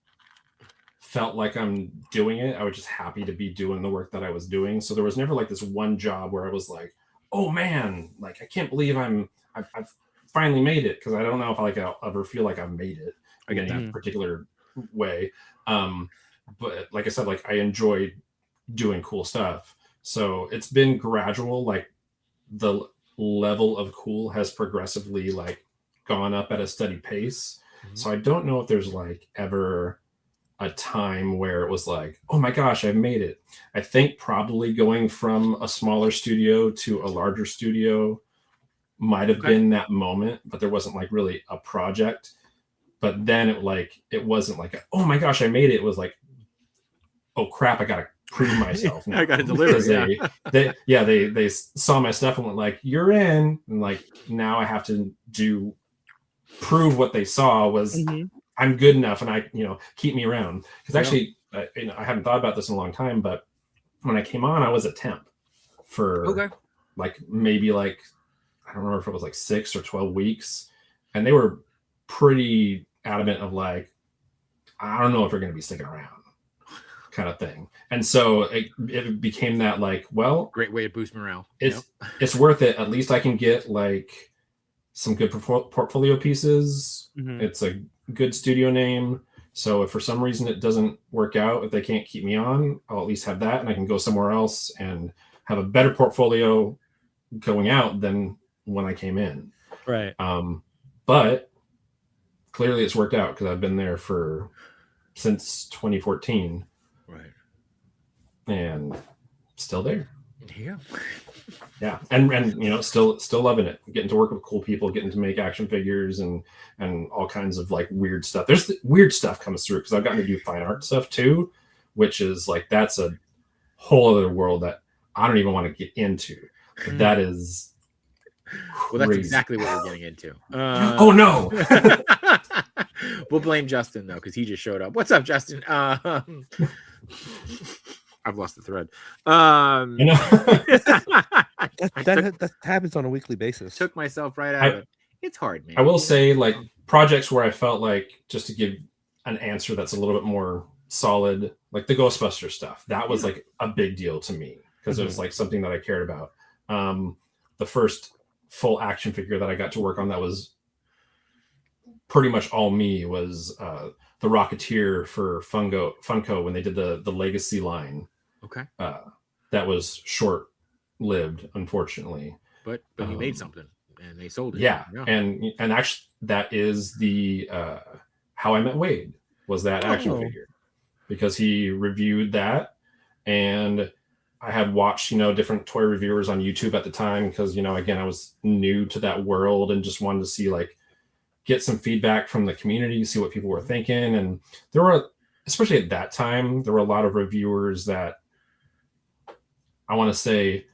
felt like I'm doing it. I was just happy to be doing the work that I was doing. So there was never like this one job where I was like, oh man, like I can't believe I've finally made it, because I don't know if I'll ever feel like I've made it in that particular way. But like I said, like I enjoyed doing cool stuff. So it's been gradual. Like the level of cool has progressively like gone up at a steady pace. Mm-hmm. So I don't know if there's like ever a time where it was like, oh my gosh, I made it. I think probably going from a smaller studio to a larger studio might have been that moment, but there wasn't like really a project. But then it wasn't like, oh my gosh, I made it. It was like, oh crap, I gotta prove myself now. I gotta deliver. They saw my stuff and went like, you're in, and like now I have to prove what they saw was I'm good enough, and keep me around. Because actually, I haven't thought about this in a long time, but when I came on, I was a temp for maybe I don't remember if it was like 6 or 12 weeks, and they were pretty adamant of like, I don't know if you're going to be sticking around, kind of thing. And so it became that like, well, great way to boost morale. It's worth it. At least I can get like some good portfolio pieces. It's a good studio name. So if for some reason it doesn't work out, if they can't keep me on, I'll at least have that, and I can go somewhere else and have a better portfolio going out than when I came in. Right. But clearly it's worked out, because I've been there since 2014. Right. And still there. Yeah. Yeah. And still loving it. Getting to work with cool people, getting to make action figures and all kinds of like weird stuff. There's weird stuff comes through, because I've gotten to do fine art stuff too, which is like, that's a whole other world that I don't even want to get into. But that is well, that's exactly what we're getting into. Oh no. We'll blame Justin though, because he just showed up. What's up, Justin? I've lost the thread. That happens on a weekly basis. Took myself right out of it. It's hard, man. I will say, like, projects where I felt like, just to give an answer that's a little bit more solid, like the Ghostbuster stuff, that was like a big deal to me, because it was like something that I cared about. The first full action figure that I got to work on that was pretty much all me was the Rocketeer for Funko when they did the Legacy line. Okay. That was short-lived, unfortunately. But you made something and they sold it. Yeah. And actually that is the How I Met Wade was that action figure, because he reviewed that, and I had watched, different toy reviewers on YouTube at the time, because, again, I was new to that world and just wanted to see, like, get some feedback from the community, see what people were thinking. And there were, especially at that time, there were a lot of reviewers that I want to say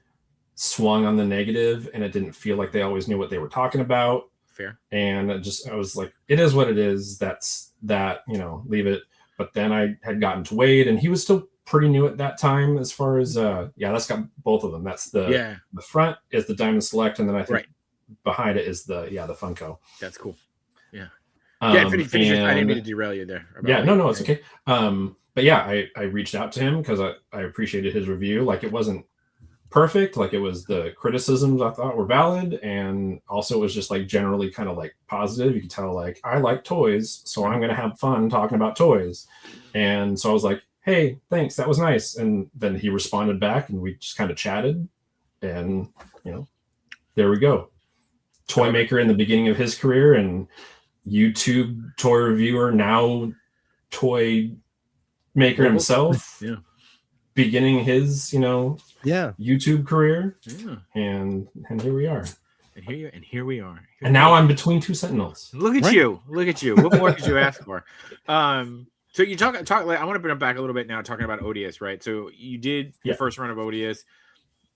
swung on the negative, and it didn't feel like they always knew what they were talking about. fair. And I was like, it is what it is. That's that, leave it. But then I had gotten to Wade, and he was still pretty new at that time as far as that's got both of them. That's the front is the Diamond Select, and then I think behind it is the Funko. That's cool. Finish I didn't mean to derail you there. No, it's okay. But yeah, I reached out to him because I appreciated his review. Like, it wasn't perfect, like it was the criticisms I thought were valid, and also it was just like generally kind of like positive. You could tell like, I like toys, so I'm gonna have fun talking about toys. And so I was like, hey, thanks, that was nice. And then he responded back, and we just kind of chatted, and there we go. Toy maker in the beginning of his career, and YouTube toy reviewer, now toy maker himself. Beginning his YouTube career. And here we are. And here we are. And now I'm between two Sentinels. Look at you. What more could you ask for? So you talk like, I want to bring it back a little bit now, talking about Odious, right? So you did the first run of Odious,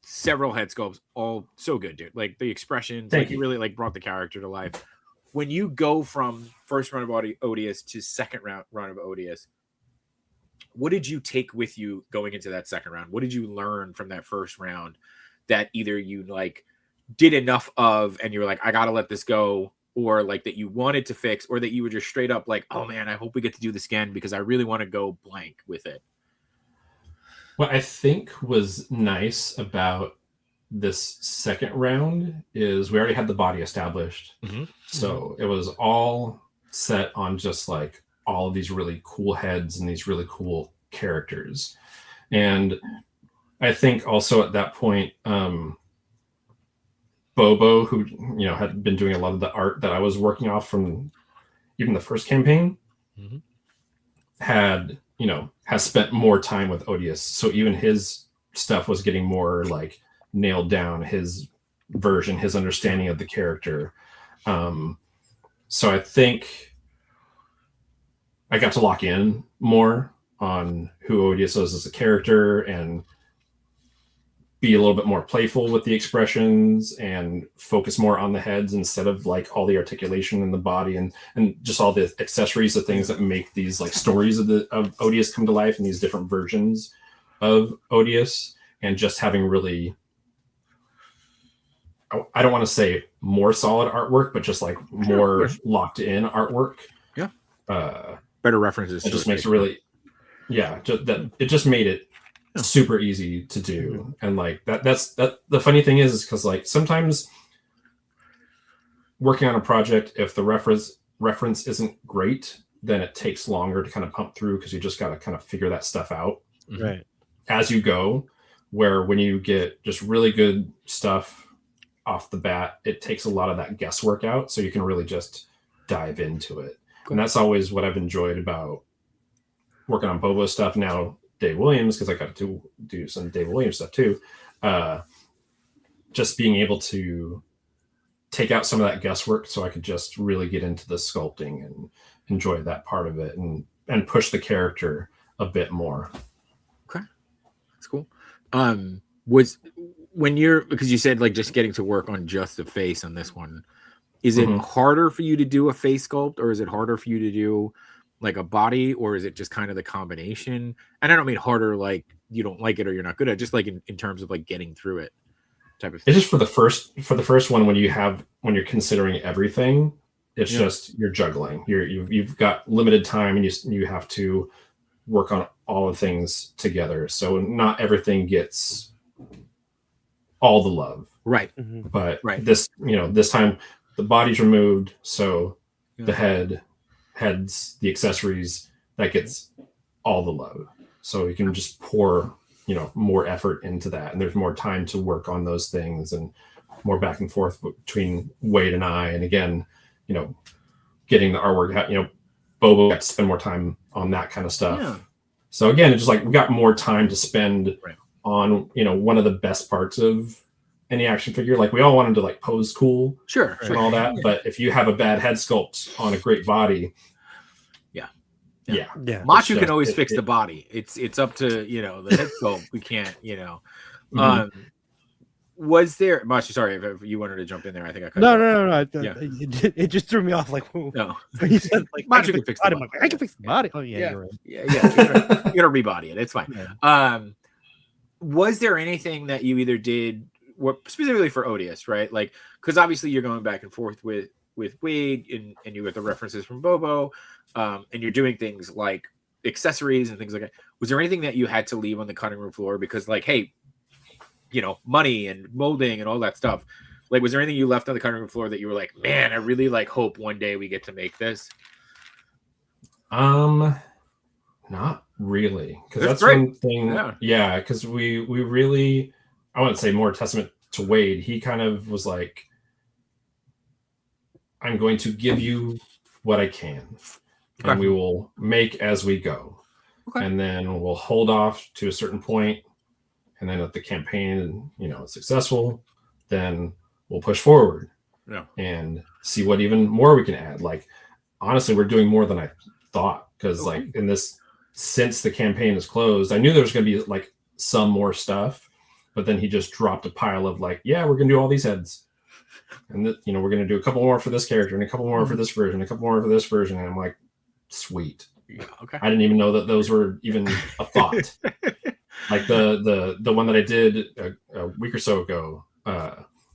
several head sculpts, all so good, dude. Like the expressions, you really like brought the character to life. When you go from first run of Odious to second run of Odious, what did you take with you going into that second round? What did you learn from that first round that either you like did enough of and you were like, I gotta let this go, or like that you wanted to fix, or that you were just straight up like, oh man, I hope we get to do this again because I really want to go blank with it? What I think was nice about this second round is we already had the body established. So it was all set on just like all of these really cool heads and these really cool characters. And I think also at that point, Bobo, who had been doing a lot of the art that I was working off from even the first campaign, has spent more time with Odious. So even his stuff was getting more like nailed down, his version, his understanding of the character. So I think I got to lock in more on who Odious is as a character and be a little bit more playful with the expressions and focus more on the heads instead of like all the articulation in the body and just all the accessories, the things that make these like stories of Odious come to life and these different versions of Odious, and just having really, I don't want to say more solid artwork, but just like more locked in artwork. Better references. It just makes it really, it just made it super easy to do. And like that's the funny thing is because like sometimes working on a project, if the reference isn't great, then it takes longer to kind of pump through because you just got to kind of figure that stuff out as you go. Where when you get just really good stuff off the bat, it takes a lot of that guesswork out, so you can really just dive into it. And that's always what I've enjoyed about working on Bobo stuff. Now Dave Williams, because I got to do some Dave Williams stuff too. Just being able to take out some of that guesswork so I could just really get into the sculpting and enjoy that part of it and push the character a bit more. Okay. That's cool. Was when because you said like just getting to work on just the face on this one, is it harder for you to do a face sculpt, or is it harder for you to do like a body, or is it just kind of the combination? And I don't mean harder like you don't like it or you're not good at it, just like in terms of like getting through it type of thing. It's just for the first one, when you're considering everything, it's just you're juggling. You've got limited time and you have to work on all the things together. So not everything gets all the love. Right. But this time the body's removed, so the heads, the accessories, that gets all the love. So you can just pour, more effort into that. And there's more time to work on those things and more back and forth between Wade and I. And again, getting the artwork, Bobo got to spend more time on that kind of stuff. Yeah. So again, it's just like we got more time to spend on, one of the best parts of any action figure. Like we all wanted to like pose cool, and all that. But if you have a bad head sculpt on a great body, Machu can always fix the body. It's up to the head sculpt. We can't. Was there, Master? Sorry if you wanted to jump in there. I think I cut No, you no, off. no, no. Yeah. It just threw me off. Like, whoa. No, He said, like, Macho can fix the body. I can fix the body. Oh yeah, Yeah. you're right. Yeah. You gotta rebody it. It's fine. Yeah. Was there anything that you either did, what specifically for Odious, right? Like, because obviously you're going back and forth with Wade, and you got the references from Bobo, and you're doing things like accessories and things like that. Was there anything that you had to leave on the cutting room floor because, like, hey, money and molding and all that stuff? Like, was there anything you left on the cutting room floor that you were like, man, I really like hope one day we get to make this? Not really, because That's that's great. one thing. Yeah, because we really, I wouldn't say more testament to Wade. He kind of was like, I'm going to give you what I can, and we will make as we go, and then we'll hold off to a certain point, and then if the campaign, is successful, then we'll push forward and see what even more we can add. Like, honestly, we're doing more than I thought, because like in this, since the campaign is closed, I knew there was going to be like some more stuff, but then he just dropped a pile of like, yeah, we're going to do all these heads, and we're going to do a couple more for this character and a couple more for this version, a couple more for this version, and I'm like, sweet. Yeah, okay. I didn't even know that those were even a thought. Like the one that I did a week or so ago,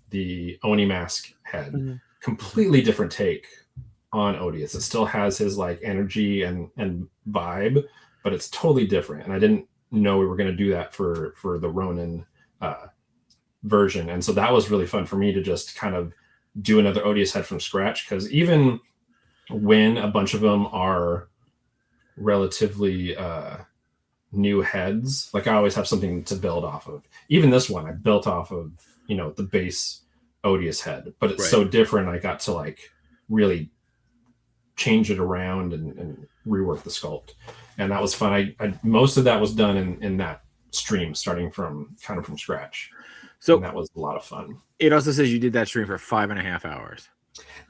the Oni mask head, completely different take on Odious. It still has his like energy and vibe, but it's totally different. And I didn't know we were going to do that for the Ronin version. And so that was really fun for me to just kind of do another Odious head from scratch. Because even when a bunch of them are relatively new heads, like I always have something to build off of. Even this one I built off of, the base Odious head, but it's so different. I got to like really change it around and rework the sculpt, and that was fun. I most of that was done in that stream, starting from scratch. So that was a lot of fun. It also says you did that stream for 5.5 hours.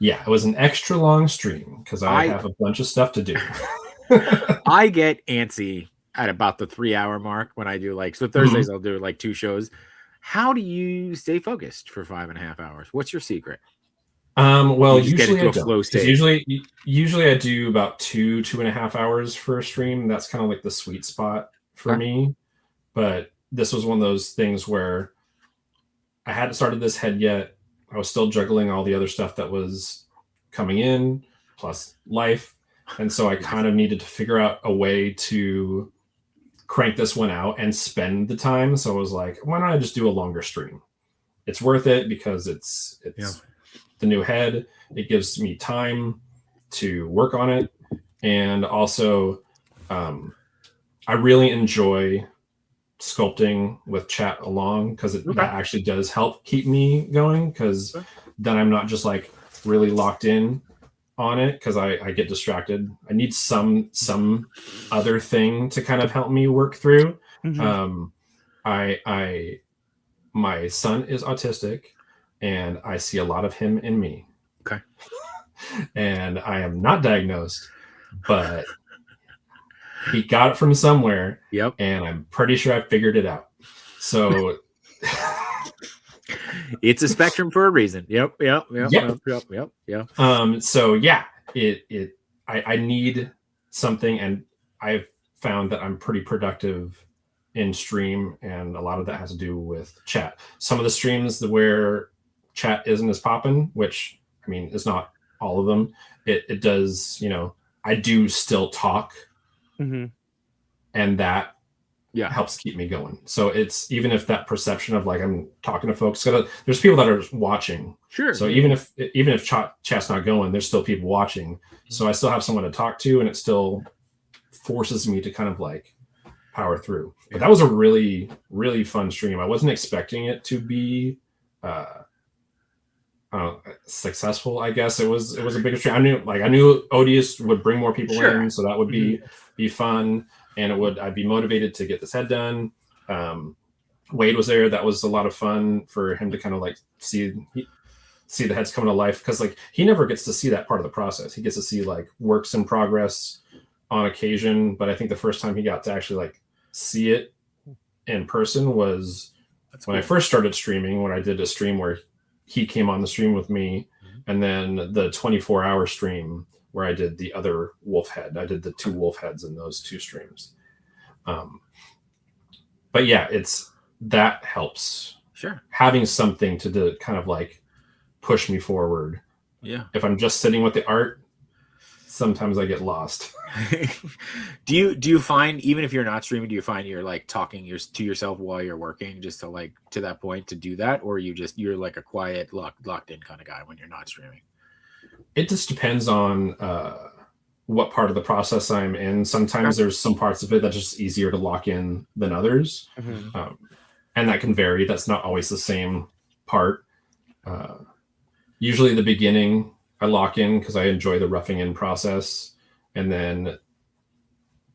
Yeah, it was an extra long stream because I have a bunch of stuff to do. I get antsy at about the 3-hour mark when I do Thursdays I'll do like 2 shows. How do you stay focused for 5.5 hours? What's your secret? Well, usually I don't. Usually I do about 2.5 hours for a stream. That's kind of like the sweet spot for me. But this was one of those things where I hadn't started this head yet. I was still juggling all the other stuff that was coming in, plus life. And so I kind of needed to figure out a way to crank this one out and spend the time. So I was like, why don't I just do a longer stream? It's worth it because it's the new head. It gives me time to work on it. And also, I really enjoy sculpting with chat along, because that actually does help keep me going, because then I'm not just like really locked in on it, because I get distracted. I need some other thing to kind of help me work through. My son is autistic, and I see a lot of him in me. Okay. And I am not diagnosed, but he got it from somewhere. Yep. And I'm pretty sure I figured it out. So it's a spectrum for a reason. Yep. So yeah, I need something, and I've found that I'm pretty productive in stream, and a lot of that has to do with chat. Some of the streams where chat isn't as poppin', which I mean is not all of them. It does, I do still talk, and that helps keep me going. So it's, even if that perception of like I'm talking to folks, there's people that are watching. Sure. So even if chat's not going, there's still people watching. So I still have someone to talk to, and it still forces me to kind of like power through. But that was a really, really fun stream. I wasn't expecting it to be successful. I guess it was a bigger stream. I knew Odious would bring more people in, so that would be fun, and I'd be motivated to get this head done. Wade was there. That was a lot of fun for him to kind of like see the heads coming to life, because like he never gets to see that part of the process. He gets to see like works in progress on occasion, but I think the first time he got to actually like see it in person was when I first started streaming, when I did a stream where he came on the stream with me, and then the 24-hour stream where I did the other wolf head. I did the 2 wolf heads in those 2 streams. But yeah, that helps. Sure. Having something to kind of like push me forward. Yeah. If I'm just sitting with the art, sometimes I get lost. do you find, even if you're not streaming, do you find you're like talking to yourself while you're working, just to like to that point to do that, or you're like a quiet locked in kind of guy when you're not streaming? It just depends on what part of the process I'm in. Sometimes there's some parts of it that's just easier to lock in than others. And that can vary. That's not always the same part. Usually the beginning I lock in because I enjoy the roughing in process. And then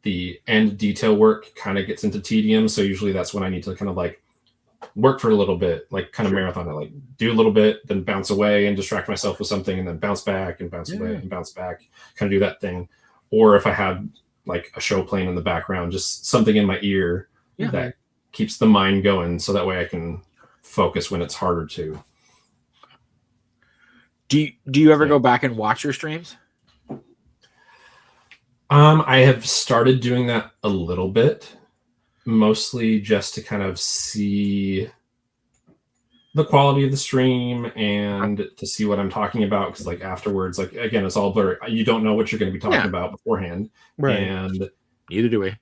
the end detail work kind of gets into tedium. So usually that's when I need to kind of like work for a little bit, like kind of marathon it, like do a little bit, then bounce away and distract myself with something, and then bounce back and bounce away and bounce back, kind of do that thing. Or if I have like a show playing in the background, just something in my ear that keeps the mind going, so that way I can focus when it's harder to. Do you ever go back and watch your streams? I have started doing that a little bit, mostly just to kind of see the quality of the stream and to see what I'm talking about. Because like afterwards, like again, it's all blurry. You don't know what you're going to be talking about beforehand. Right. And neither do we.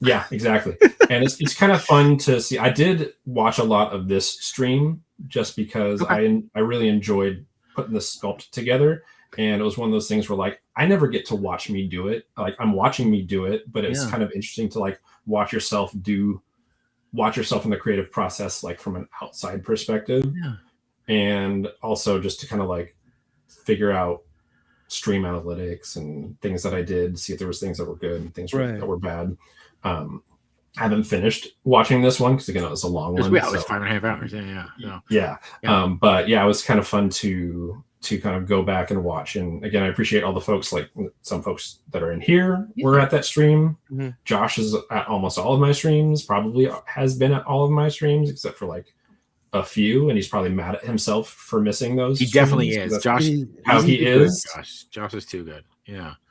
Yeah, exactly. And it's kind of fun to see. I did watch a lot of this stream just because I really enjoyed putting the sculpt together. And it was one of those things where like I never get to watch me do it. Like I'm watching me do it, but it's kind of interesting to like watch yourself in the creative process, like from an outside perspective. And also just to kind of like figure out stream analytics and things that I did, see if there was things that were good and things that were bad. I haven't finished watching this one because again it was a long one. It was 5.5 hours. But yeah, it was kind of fun to kind of go back and watch. And again, I appreciate all the folks, like some folks that are in here were at that stream. Josh is at almost all of my streams, probably has been at all of my streams except for like a few, and he's probably mad at himself for missing those. He definitely is. Josh, how he is. Josh is too good.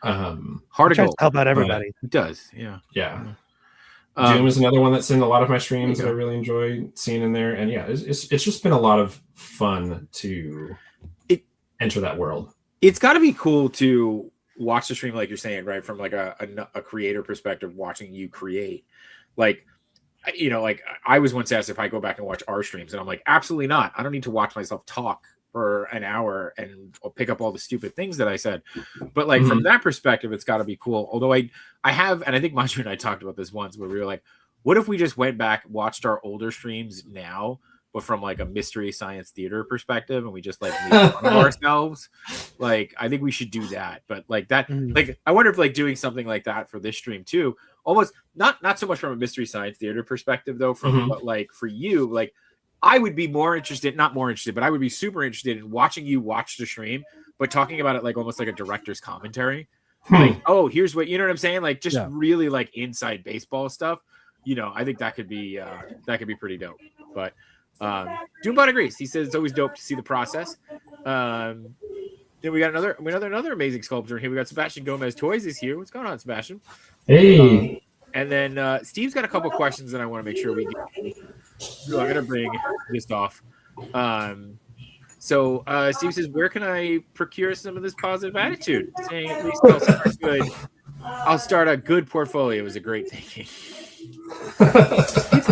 Hard to help out everybody. He does. Doom is another one that's in a lot of my streams that I really enjoy seeing in there. And it's just been a lot of fun to enter that world. It's got to be cool to watch the stream, like you're saying, right, from like a creator perspective, watching you create. Like, like I was once asked if I go back and watch our streams, and I'm like, absolutely not. I don't need to watch myself talk for an hour and pick up all the stupid things that I said. But like from that perspective, it's got to be cool. Although I have, and I think Manju and I talked about this once, where we were like, what if we just went back, watched our older streams now, but from like a mystery science theater perspective, and we just like made fun of ourselves? Like, I think we should do that. But like that, like I wonder if like doing something like that for this stream too, almost not so much from a mystery science theater perspective though, but like for you, like I would be not more interested, but I would be super interested in watching you watch the stream, but talking about it like almost like a director's commentary. Like, oh, here's what, you know what I'm saying? Like just really like inside baseball stuff. I think that could be pretty dope. But Doombot agrees. He says it's always dope to see the process. Then we got another amazing sculptor here. We got Sebastian Gomez Toys is here. What's going on, Sebastian? Hey. And then Steve's got a couple questions that I want to make sure we get. So I'm gonna bring this off. So Steve says, where can I procure some of this positive attitude? Saying at least I'll start a good portfolio is a great thinking.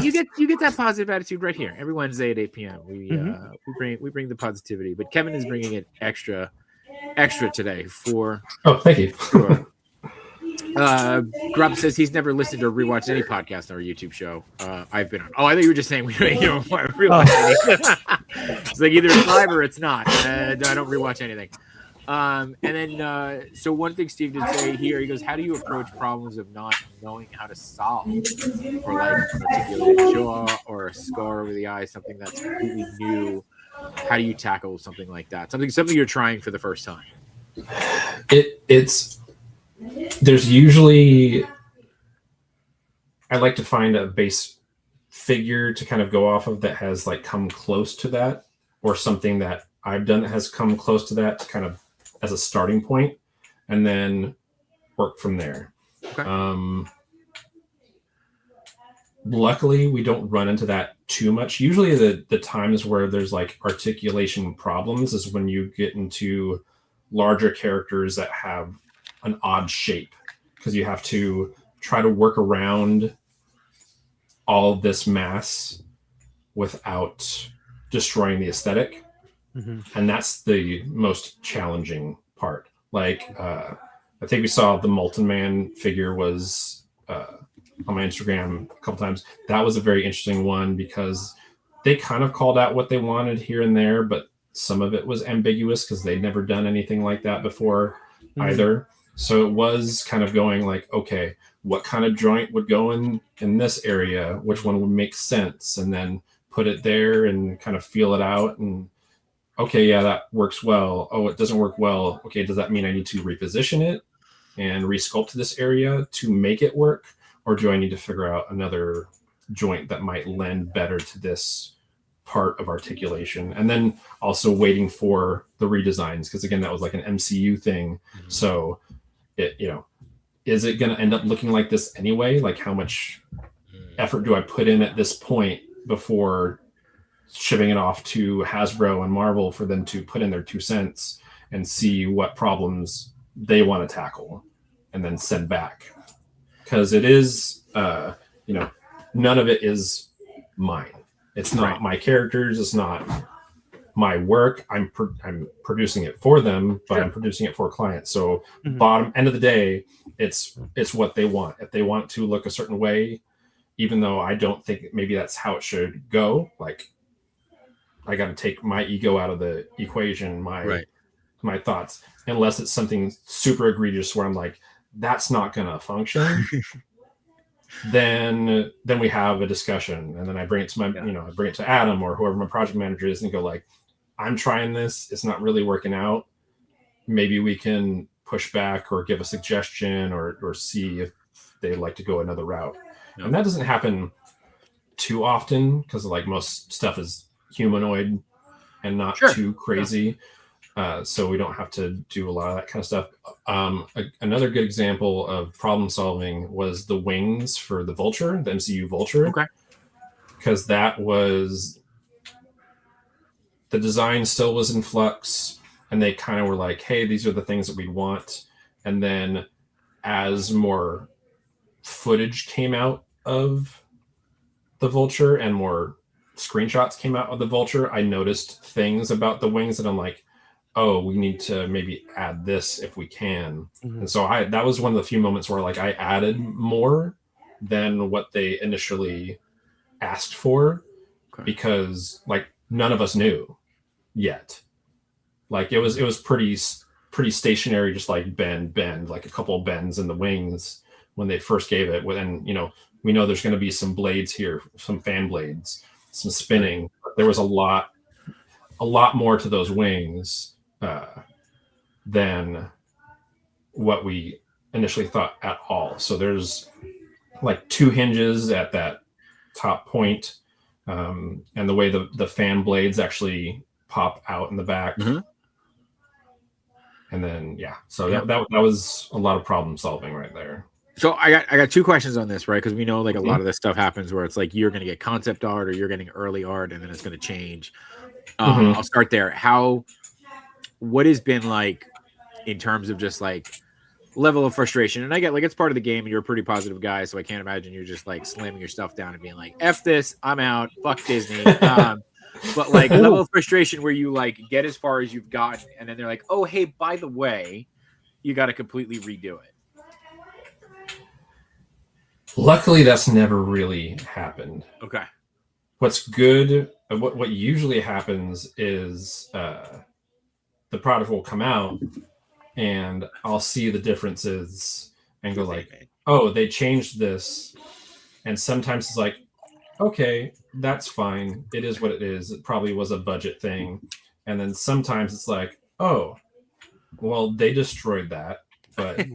you get that positive attitude right here every Wednesday at 8 p.m. We bring the positivity, but Kevin is bringing it extra today for. Oh, thank you. Sure. Grub says he's never listened or rewatched any podcast on our YouTube show. I've been on. Oh, I thought you were just saying we rewatch anything. It's like either it's live or it's not. I don't rewatch anything. And then, so one thing Steve did say here, he goes, how do you approach problems of not knowing how to solve, or like a articulated jaw or a scar over the eye, something that's completely new? How do you tackle something like that? Something you're trying for the first time. There's usually, I like to find a base figure to kind of go off of that has like come close to that, or something that I've done that has come close to that, to kind of as a starting point, and then work from there. Okay. Luckily, we don't run into that too much. Usually the times where there's like articulation problems is when you get into larger characters that have an odd shape, because you have to try to work around all of this mass without destroying the aesthetic. And that's the most challenging part. Like I think we saw the Molten Man figure was on my Instagram a couple times. That was a very interesting one because they kind of called out what they wanted here and there, but some of it was ambiguous because they'd never done anything like that before either. So it was kind of going like, okay, what kind of joint would go in this area? Which one would make sense? And then put it there and kind of feel it out. And okay, yeah, that works well. Oh, it doesn't work well. Okay, does that mean I need to reposition it and resculpt this area to make it work? Or do I need to figure out another joint that might lend better to this part of articulation? And then also waiting for the redesigns, because again, that was like an MCU thing. So it, is it going to end up looking like this anyway? Like how much effort do I put in at this point before shipping it off to Hasbro and Marvel for them to put in their 2 cents and see what problems they want to tackle and then send back? Because it is, none of it is mine. It's not my characters. It's not my work. I'm producing it for them, but I'm producing it for clients. So bottom end of the day, it's what they want. If they want to look a certain way, even though I don't think maybe that's how it should go, like I got to take my ego out of the equation, my thoughts, unless it's something super egregious where I'm like, that's not going to function. then we have a discussion, and then I bring it to my, I bring it to Adam or whoever my project manager is and go like, I'm trying this. It's not really working out. Maybe we can push back or give a suggestion or see if they'd like to go another route. And that doesn't happen too often because like most stuff is humanoid and not too crazy. So we don't have to do a lot of that kind of stuff. Another good example of problem solving was the wings for the Vulture, the MCU Vulture. Okay. Because that was, the design still was in flux, and they kind of were like, hey, these are the things that we want. And then as more footage came out of the Vulture and more screenshots came out of the Vulture, I noticed things about the wings that I'm like, oh, we need to maybe add this if we can. And so that was one of the few moments where like I added more than what they initially asked for, because like none of us knew yet. Like it was pretty stationary, just like bend, like a couple of bends in the wings when they first gave it. And we know there's going to be some blades here, some fan blades, some spinning. But there was a lot more to those wings than what we initially thought at all. So there's like 2 hinges at that top point, and the way the fan blades actually pop out in the back. And then so that was a lot of problem solving right there. So I got 2 questions on this, right? Because we know like a lot of this stuff happens where it's like you're going to get concept art or you're getting early art and then it's going to change. I'll start there. What has been like in terms of just like level of frustration? And I get like it's part of the game and you're a pretty positive guy, so I can't imagine you're just like slamming your stuff down and being like, F this, I'm out, fuck Disney. But like level of frustration where you like get as far as you've gotten and then they're like, oh, hey, by the way, you got to completely redo it. Luckily, that's never really happened. Okay. What's good, what usually happens is the product will come out and I'll see the differences and go like, oh, they changed this. And sometimes it's like, okay, that's fine. It is what it is. It probably was a budget thing. And then sometimes it's like, oh, well, they destroyed that. But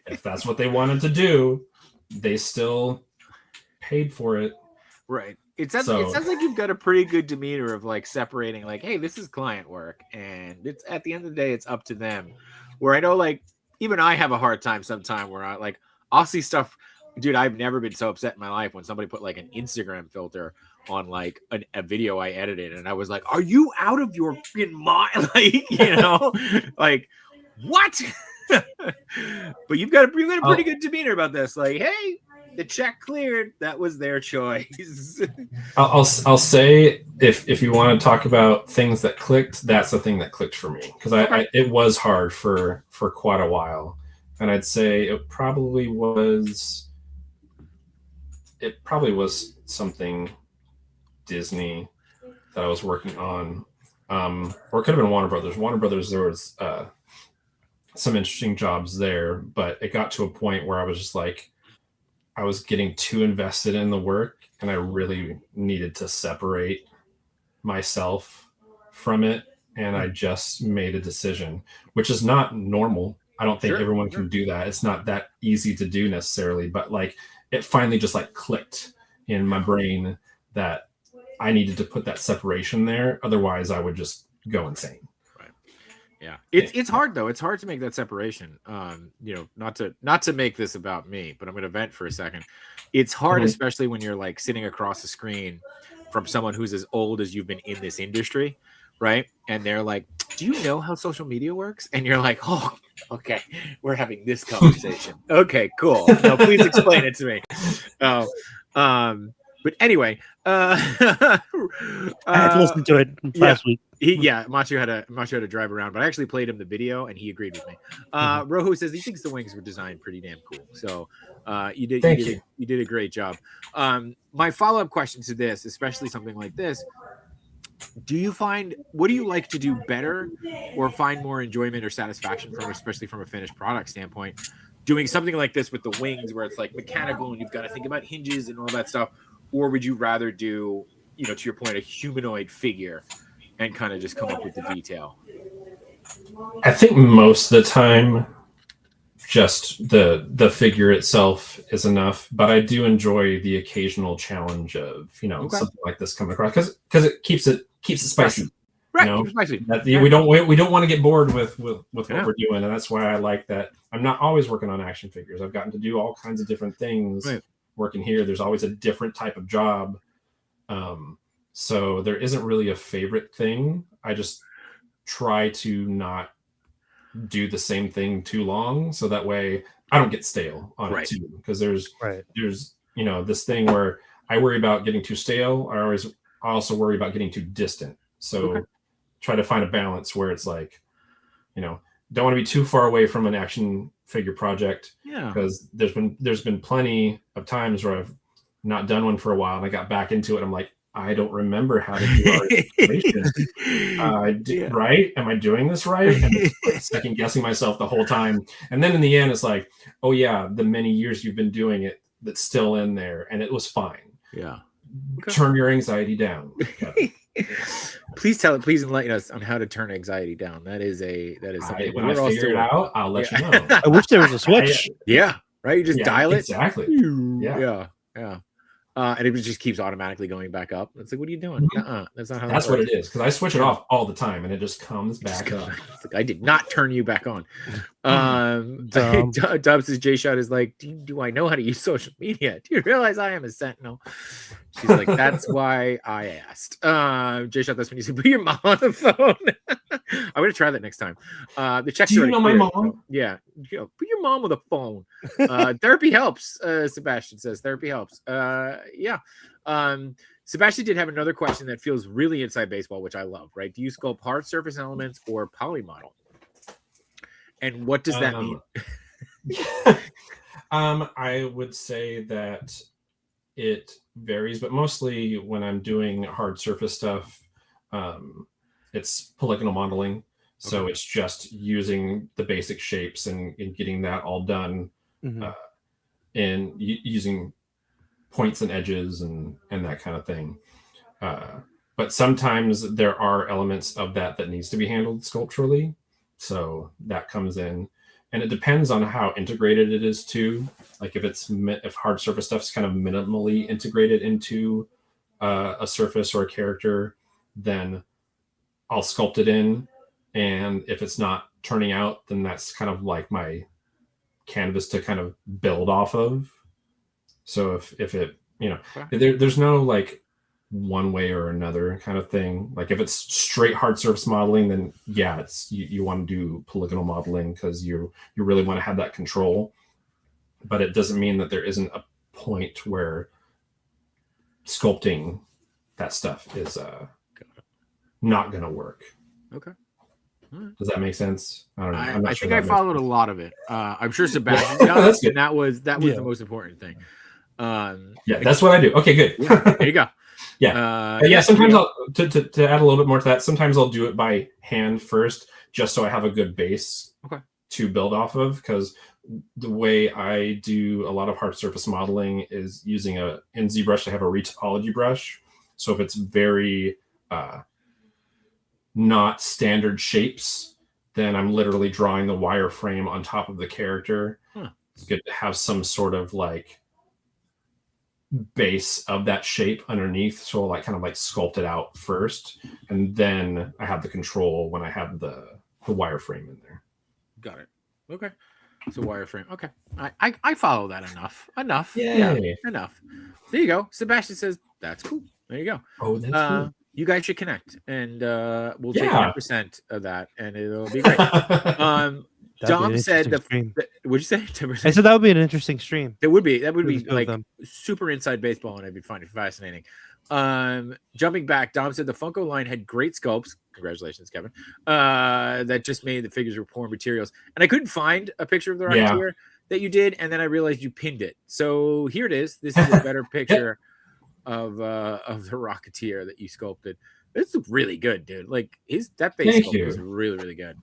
if that's what they wanted to do, they still paid for it. Right. It sounds like you've got a pretty good demeanor of like separating, like, hey, this is client work, and it's at the end of the day, it's up to them. Where I know, like, even I have a hard time sometime where I'll see stuff, dude. I've never been so upset in my life when somebody put like an Instagram filter on like a video I edited, and I was like, are you out of your mind? Like, you know, like what? But you've got a pretty good demeanor about this. Like, hey, the check cleared. That was their choice. I'll say if you want to talk about things that clicked, that's the thing that clicked for me, because it was hard for quite a while, and I'd say it probably was something Disney that I was working on, or it could have been Warner Brothers. Warner Brothers, there was some interesting jobs there, but it got to a point where I was just like, I was getting too invested in the work, and I really needed to separate myself from it. And I just made a decision, which is not normal. I don't think everyone can do that. It's not that easy to do necessarily, but like it finally just like clicked in my brain that I needed to put that separation there. Otherwise I would just go insane. Yeah, it's hard though. It's hard to make that separation. You know, not to make this about me, but I'm going to vent for a second. It's hard, especially when you're like sitting across the screen from someone who's as old as you've been in this industry, right? And they're like, "Do you know how social media works?" And you're like, "Oh, okay, we're having this conversation. Okay, cool. Now, please explain it to me." But anyway, I had to listen to it last week. Macho had to drive around, but I actually played him the video and he agreed with me. Rojo says he thinks the wings were designed pretty damn cool. So you did a great job. My follow-up question to this, especially something like this, what do you like to do better or find more enjoyment or satisfaction from, especially from a finished product standpoint, doing something like this with the wings where it's like mechanical and you've got to think about hinges and all that stuff? Or would you rather do, you know, to your point, a humanoid figure and kind of just come up with the detail? I think most of the time, just the figure itself is enough. But I do enjoy the occasional challenge of, you know, something like this coming across because it keeps it spicy. Right, you know? spicy. We don't want to get bored with what we're doing, and that's why I like that. I'm not always working on action figures. I've gotten to do all kinds of different things. Right. Working here, there's always a different type of job, so there isn't really a favorite thing. I just try to not do the same thing too long, so that way I don't get stale on it too. Because there's you know, this thing where I worry about getting too stale. I also worry about getting too distant. So try to find a balance where it's like, you know, don't want to be too far away from an action figure project, because there's been plenty of times where I've not done one for a while and I got back into it. I'm like, I don't remember how to do art. Right? Am I doing this right? And it's second guessing myself the whole time. And then in the end, it's like, oh yeah, the many years you've been doing it, that's still in there, and it was fine. Yeah. Turn your anxiety down. Please enlighten us on how to turn anxiety down. That is something. When I figure it out, I'll let you know. I wish there was a switch. Right. You just dial it. Exactly. Yeah. And it just keeps automatically going back up. It's like, what are you doing? That's not how. That's what it is. Because I switch it off all the time, and it just comes back up. It's like, I did not turn you back on. Dubs' J-Shot is like, do I know how to use social media? Do you realize I am a Sentinel? She's like, that's why I asked. J-Shot, that's when you say, put your mom on the phone. I'm going to try that next time. The checks. Do you know my mom? Yeah. Put your mom on the phone. Therapy helps, Sebastian says. Therapy helps. Sebastian did have another question that feels really inside baseball, which I love, right? Do you sculpt hard surface elements or poly model? And what does that mean? I would say that it varies, but mostly when I'm doing hard surface stuff, it's polygonal modeling. So it's just using the basic shapes and getting that all done, and using points and edges and that kind of thing. But sometimes there are elements of that needs to be handled sculpturally. So that comes in, and it depends on how integrated it is too. Like if hard surface stuff is kind of minimally integrated into a surface or a character, then I'll sculpt it in. And if it's not turning out, then that's kind of like my canvas to kind of build off of. So if it, there's no like one way or another kind of thing. Like if it's straight hard surface modeling, then yeah, it's you want to do polygonal modeling because you really want to have that control. But it doesn't mean that there isn't a point where sculpting that stuff is not going to work. Okay. Right. Does that make sense? I don't know. I think I followed a lot of it. I'm sure Sebastian does, and that was the most important thing. Yeah, that's what I do. Okay, good. There you go. Yeah. Sometimes I'll to add a little bit more to that. Sometimes I'll do it by hand first, just so I have a good base to build off of. Because the way I do a lot of hard surface modeling is using in ZBrush. I have a retopology brush. So if it's very not standard shapes, then I'm literally drawing the wireframe on top of the character. It's good to have some sort of like base of that shape underneath, so I'll kind of sculpt it out first, and then I have the control when I have the wireframe in there. Got it. Okay. So wireframe. Okay. I follow that enough. Yay. Yeah. Enough. There you go. Sebastian says that's cool. There you go. Oh, that's cool. You guys should connect, and we'll take 10% of that, and it'll be great. Dom said what'd you say? 10%? I said that would be an interesting stream. That would be like super inside baseball, and I'd be finding it fascinating. Jumping back, Dom said the Funko line had great sculpts. Congratulations, Kevin. That just made the figures were poor materials, and I couldn't find a picture of the Rocketeer that you did, and then I realized you pinned it. So here it is. This is a better picture of the Rocketeer that you sculpted. It's really good, dude. Like that base sculpt is really, really good.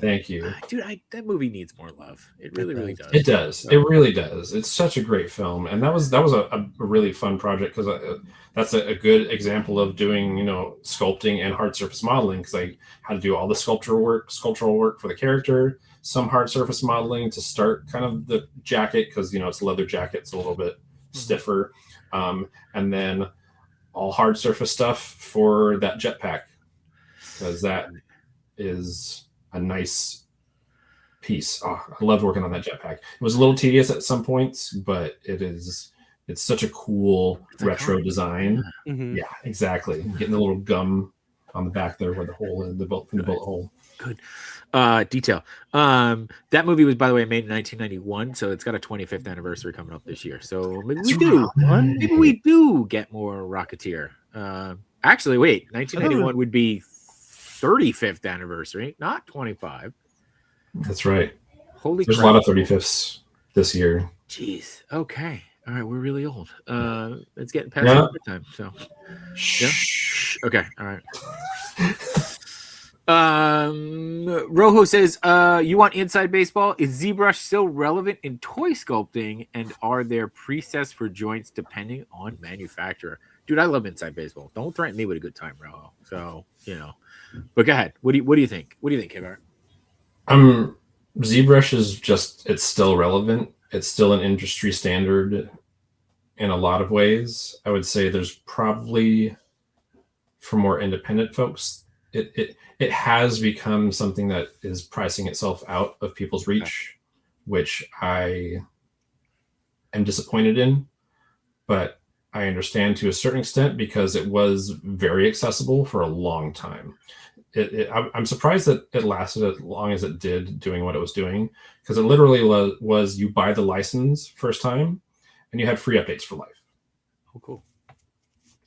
Thank you, dude. That movie needs more love. It really, really does. It does. It really does. It's such a great film, and that was a really fun project because that's a good example of doing sculpting and hard surface modeling, because I had to do all the sculptural work for the character, some hard surface modeling to start kind of the jacket, because it's a leather jacket, it's a little bit stiffer, and then all hard surface stuff for that jetpack, because that is a nice piece. Oh, I loved working on that jetpack. It was a little tedious at some points, but it's such a cool retro design. Mm-hmm. Yeah, exactly. Getting the little gum on the back there where the hole in the bullet hole. Good detail. That movie was, by the way, made in 1991, so it's got a 25th anniversary coming up this year. So maybe we do get more Rocketeer. Actually, wait, 1991 would be 35th anniversary, not 25. That's right. Holy There's crap. a lot of 35ths this year. Jeez. Okay. All right, we're really old. It's getting past time. So Shh. Okay. All right. Rojo says, you want inside baseball? Is ZBrush still relevant in toy sculpting, and are there presets for joints depending on manufacturer? Dude, I love inside baseball. Don't threaten me with a good time, Rojo. So but go ahead. What do you think? What do you think, KGart? ZBrush is it's still relevant. It's still an industry standard in a lot of ways. I would say there's probably, for more independent folks, it has become something that is pricing itself out of people's reach, which I am disappointed in, but I understand to a certain extent because it was very accessible for a long time. I'm surprised that it lasted as long as it did doing what it was doing, because it literally was you buy the license first time and you had free updates for life. Oh, cool.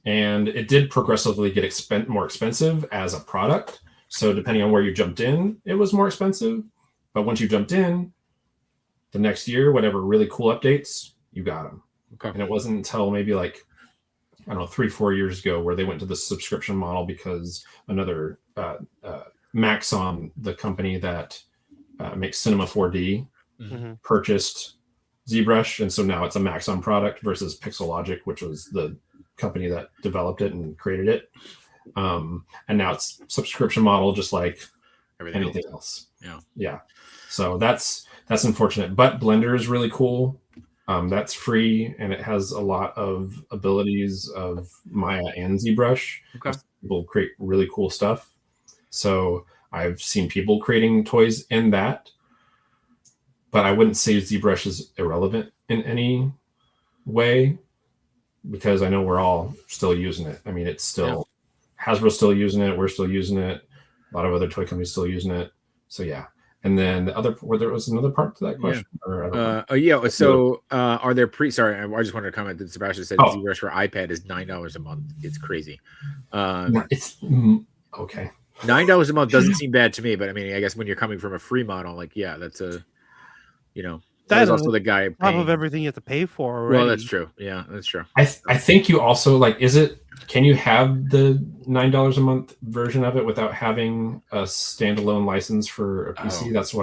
And it did progressively get more expensive as a product. So depending on where you jumped in, it was more expensive. But once you jumped in, the next year, whatever really cool updates, you got them. Okay. And it wasn't until maybe 3-4 years ago where they went to the subscription model, because another Maxon, the company that makes Cinema 4D, purchased ZBrush, and so now it's a Maxon product versus Pixelogic, which was the company that developed it and created it. And now it's subscription model, just like anything else. Yeah. So that's unfortunate. But Blender is really cool. That's free, and it has a lot of abilities of Maya and ZBrush. Okay. People create really cool stuff. So I've seen people creating toys in that, but I wouldn't say ZBrush is irrelevant in any way, because I know we're all still using it. I mean, it's still Hasbro's still using it. We're still using it. A lot of other toy companies still using it. So yeah. And then the other, where there was another part to that question. Or I don't know. So are there sorry, I just wanted to comment that Sebastian said ZBrush for iPad is $9 a month. It's crazy. It's okay. $9 a month doesn't seem bad to me, but I mean, I guess when you're coming from a free model, like, yeah, that's a, that's also the guy on top of everything you have to pay for already. Well, that's true. Yeah, that's true. I think you also can you have the $9 a month version of it without having a standalone license for a PC? That's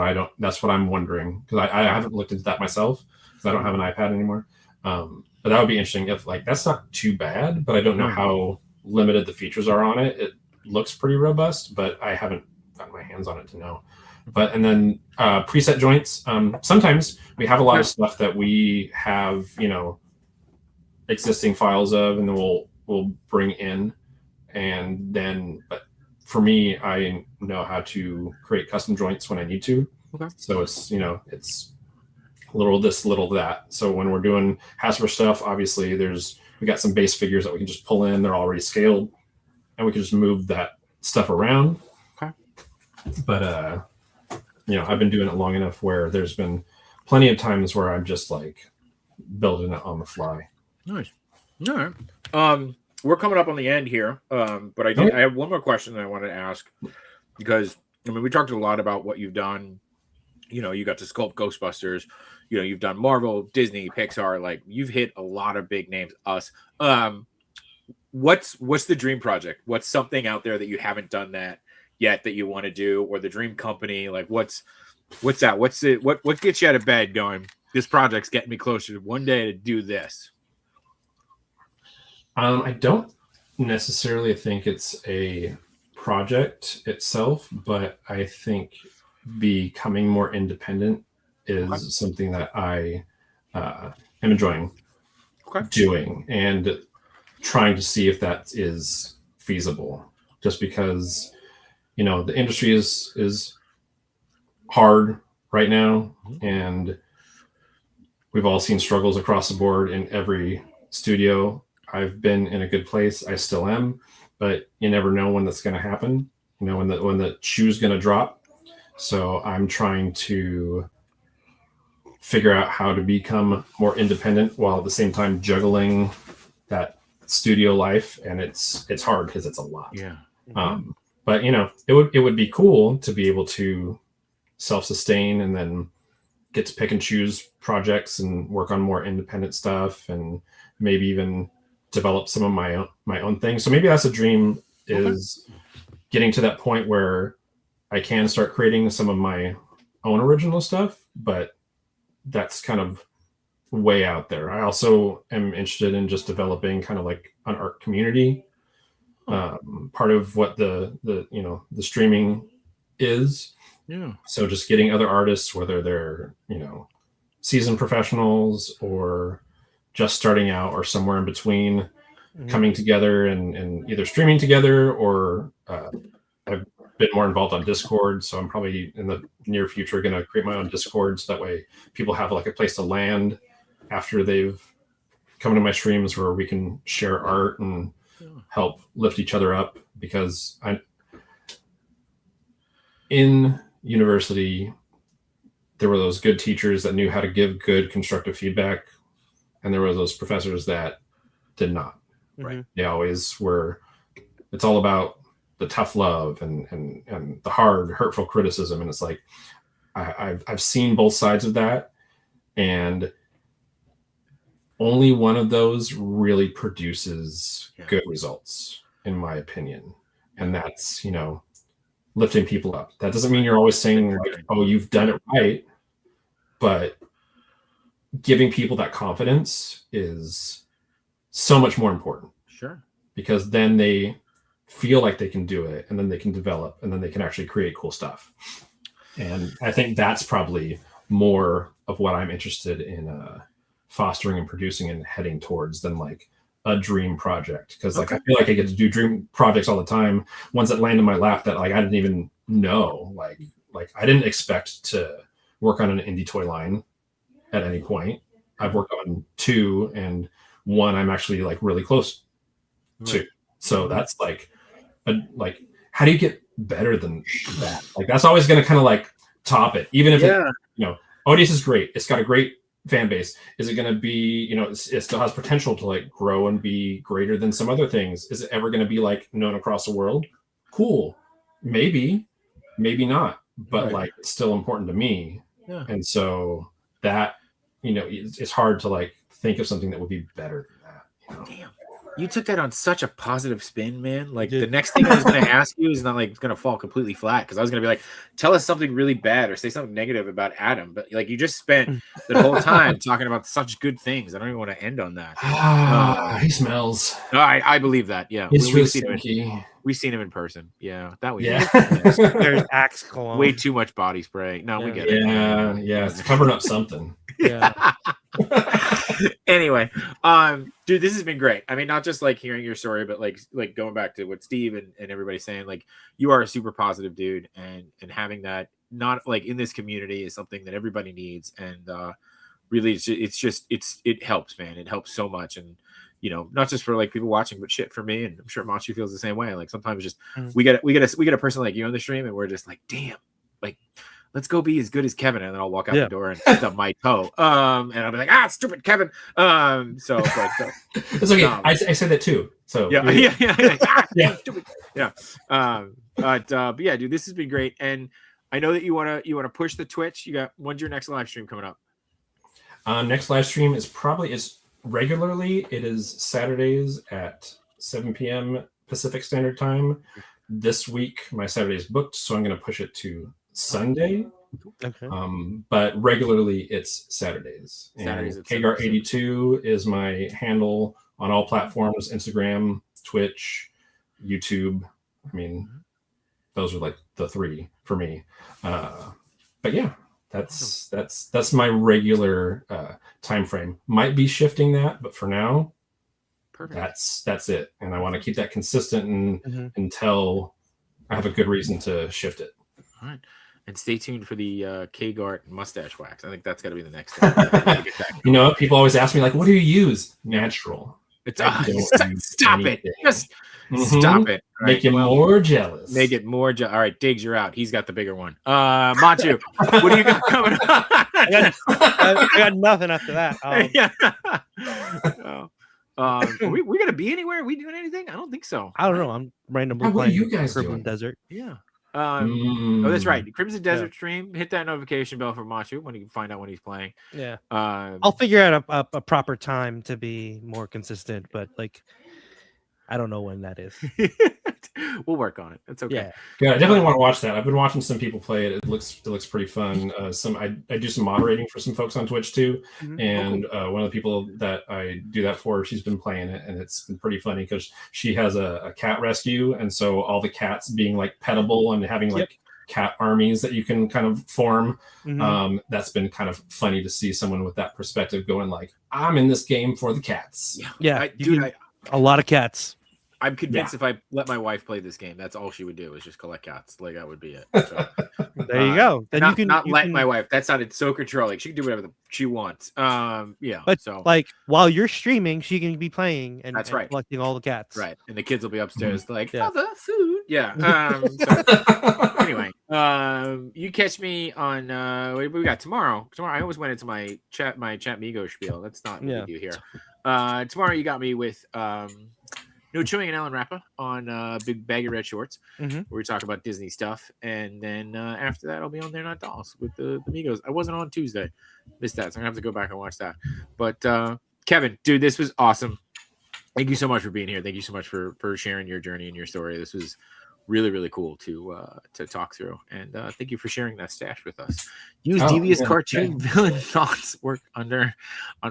what I'm wondering, because I haven't looked into that myself, because I don't have an iPad anymore. But that would be interesting if that's not too bad, but I don't know how limited the features are on it. It looks pretty robust, but I haven't gotten my hands on it to know. But and then preset joints. Sometimes we have a lot of stuff that we have, existing files of, and then we'll bring in, and then. But for me, I know how to create custom joints when I need to. Okay. So it's it's little this, little that. So when we're doing Hasbro stuff, obviously we got some base figures that we can just pull in. They're already scaled, and we can just move that stuff around. Okay. But I've been doing it long enough where there's been plenty of times where I'm just building it on the fly. Nice. All right. We're coming up on the end here, but I have one more question that I wanted to ask, because we talked a lot about what you've done. You got to sculpt Ghostbusters. You've done Marvel, Disney, Pixar. You've hit a lot of big names. Us. What's the dream project? What's something out there that you haven't done yet that you want to do, or the dream company? What's that? What gets you out of bed going, this project's getting me closer to one day to do this? I don't necessarily think it's a project itself, but I think becoming more independent is something that I am enjoying doing, and trying to see if that is feasible, just because the industry is hard right now, and we've all seen struggles across the board in every studio. I've been in a good place. I still am, but you never know when that's going to happen. When the shoe's going to drop. So I'm trying to figure out how to become more independent while at the same time juggling that studio life, and it's hard because it's a lot. Yeah. But it would be cool to be able to self-sustain and then get to pick and choose projects and work on more independent stuff, and maybe even develop some of my own things. So maybe that's a dream, is getting to that point where I can start creating some of my own original stuff, but that's kind of way out there. I also am interested in just developing kind of an art community. Part of what the streaming is. Yeah. So just getting other artists, whether they're, seasoned professionals or just starting out or somewhere in between, coming together and either streaming together, or I've been more involved on Discord. So I'm probably in the near future going to create my own Discord, so that way people have a place to land after they've come to my streams, where we can share art and help lift each other up. Because in university, there were those good teachers that knew how to give good constructive feedback, and there were those professors that did not. Right. They always were. It's all about the tough love and the hard, hurtful criticism, and it's I've seen both sides of that, and only one of those really produces good results, in my opinion. And that's, lifting people up. That doesn't mean you're always saying oh, you've done it right, but giving people that confidence is so much more important. Sure. Because then they feel like they can do it, and then they can develop, and then they can actually create cool stuff. And I think that's probably more of what I'm interested in fostering and producing and heading towards than like a dream project. Because like I feel like I get to do dream projects all the time, ones that land in my lap that like I didn't even know. Like I didn't expect to work on an indie toy line at any point. I've worked on 2, and 1 I'm actually like really close to. So that's like how do you get better than that? Like that's always going to kind of like top it, even if it, you know, Odious is great. It's got a great fan base. Is it going to be, you know, it still has potential to like grow and be greater than some other things. Is it ever going to be like known across the world? Cool. Maybe not, but like it's still important to me. Yeah. And so that, you know, it's hard to like think of something that would be better than that. You know? Damn. You took that on such a positive spin, man. Like the next thing I was going to ask you is not like it's going to fall completely flat, because I was going to be like, tell us something really bad or say something negative about Adam. But like you just spent the whole time talking about such good things. I don't even want to end on that. He smells. No, I believe that. Yeah, we've seen him in person. Yeah, that was There's Axe cologne. Way too much body spray. No, we get it. Yeah, it's covering up something. Yeah. Anyway, dude, this has been great. I mean, not just like hearing your story, but like going back to what Steve and everybody's saying, like you are a super positive dude, and having that not like in this community is something that everybody needs. And really it helps, man. It helps so much. And you know, not just for like people watching, but shit for me, and I'm sure Machu feels the same way. Like sometimes just we get a person like you on the stream, and we're just like, damn, like let's go be as good as Kevin. And then I'll walk out the door and stub my toe. And I'll be like, stupid Kevin. So it's like, it's okay. I say that too. So yeah. Stupid. Yeah. But yeah, dude, this has been great. And I know that you want to push the Twitch. When's your next live stream coming up? Next live stream is regularly. It is Saturdays at 7 p.m. Pacific Standard Time. This week, my Saturday is booked, so I'm going to push it to Sunday. Okay. But regularly, it's Saturdays. Saturdays at KGart82 is my handle on all platforms: Instagram, Twitch, YouTube. I mean, those are like the 3 for me. But yeah. That's my regular time frame. Might be shifting that, but for now, perfect. That's it. And I want to keep that consistent until I have a good reason to shift it. All right. And stay tuned for the KGart mustache wax. I think that's got to be the next thing. You know, people always ask me like, "What do you use?" Natural. It's stop it. Just stop it. Right. Make you more jealous. Make it more jealous. All right, Diggs, you're out. He's got the bigger one. Machu, what do you got coming up? I got nothing after that. Are we gonna be anywhere? Are we doing anything? I don't think so. I don't know. I'm randomly playing you guys Crimson Desert. Yeah. Oh, that's right. Crimson Desert stream. Hit that notification bell for Machu when you can find out when he's playing. Yeah. I'll figure out a proper time to be more consistent, but like I don't know when that is. We'll work on it. That's okay. Yeah, I definitely want to watch that. I've been watching some people play it. It looks pretty fun. I do some moderating for some folks on Twitch too, and one of the people that I do that for, she's been playing it, and it's been pretty funny because she has a cat rescue, and so all the cats being like petable and having like cat armies that you can kind of form. That's been kind of funny to see someone with that perspective going like, I'm in this game for the cats. Yeah, a lot of cats. I'm convinced if I let my wife play this game, that's all she would do is just collect cats. Like that would be it. So, there you go. Then you can let my wife. That sounded so controlling. She can do whatever she wants. Yeah. But so like while you're streaming, she can be playing and collecting all the cats. Right. And the kids will be upstairs like Father food. Yeah. Anyway, you catch me on what we got tomorrow. Tomorrow I always went into my chat Migo spiel. That's not what we do here. Tomorrow you got me with No Chewing and Alan Rappa on Big Baggy Red Shorts, where we talk about Disney stuff. And then after that, I'll be on They're Not Dolls with the Migos. I wasn't on Tuesday. Missed that, so I'm going to have to go back and watch that. But Kevin, dude, this was awesome. Thank you so much for being here. Thank you so much for sharing your journey and your story. This was really, really cool to talk through. And thank you for sharing that stash with us. Use devious cartoon villain thoughts work on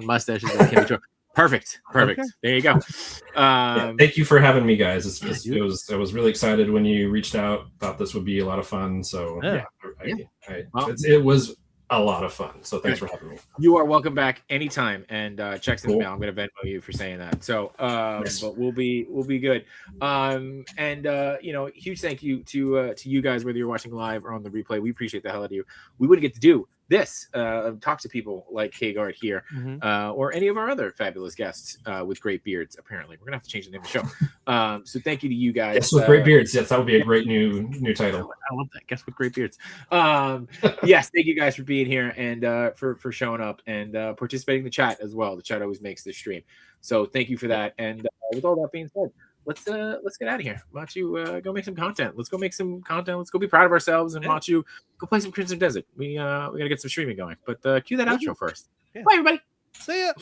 mustaches that can be true. Perfect. Okay. There you go. Thank you for having me, guys. I was really excited when you reached out. Thought this would be a lot of fun. So it was a lot of fun. So thanks for having me. You are welcome back anytime, and checks in the Cool. mail. I'm gonna Venmo you for saying that. So, Yes. but we'll be good. Huge thank you to you guys, whether you're watching live or on the replay. We appreciate the hell out of you. We wouldn't get to do this, talk to people like KGart here, or any of our other fabulous guests with great beards. Apparently, we're gonna have to change the name of the show. So thank you to you guys. Yes, with great beards. Yes, that would be a great new title. I love that. Guess with great beards. Yes, thank you guys for being here and for showing up and participating in the chat as well. The chat always makes this stream. So thank you for that. And with all that being said, let's get out of here. Watch you go make some content. Let's go make some content. Let's go be proud of ourselves and watch you go play some Crimson Desert. We gotta get some streaming going. But cue that outro first. Yeah. Bye everybody. See ya.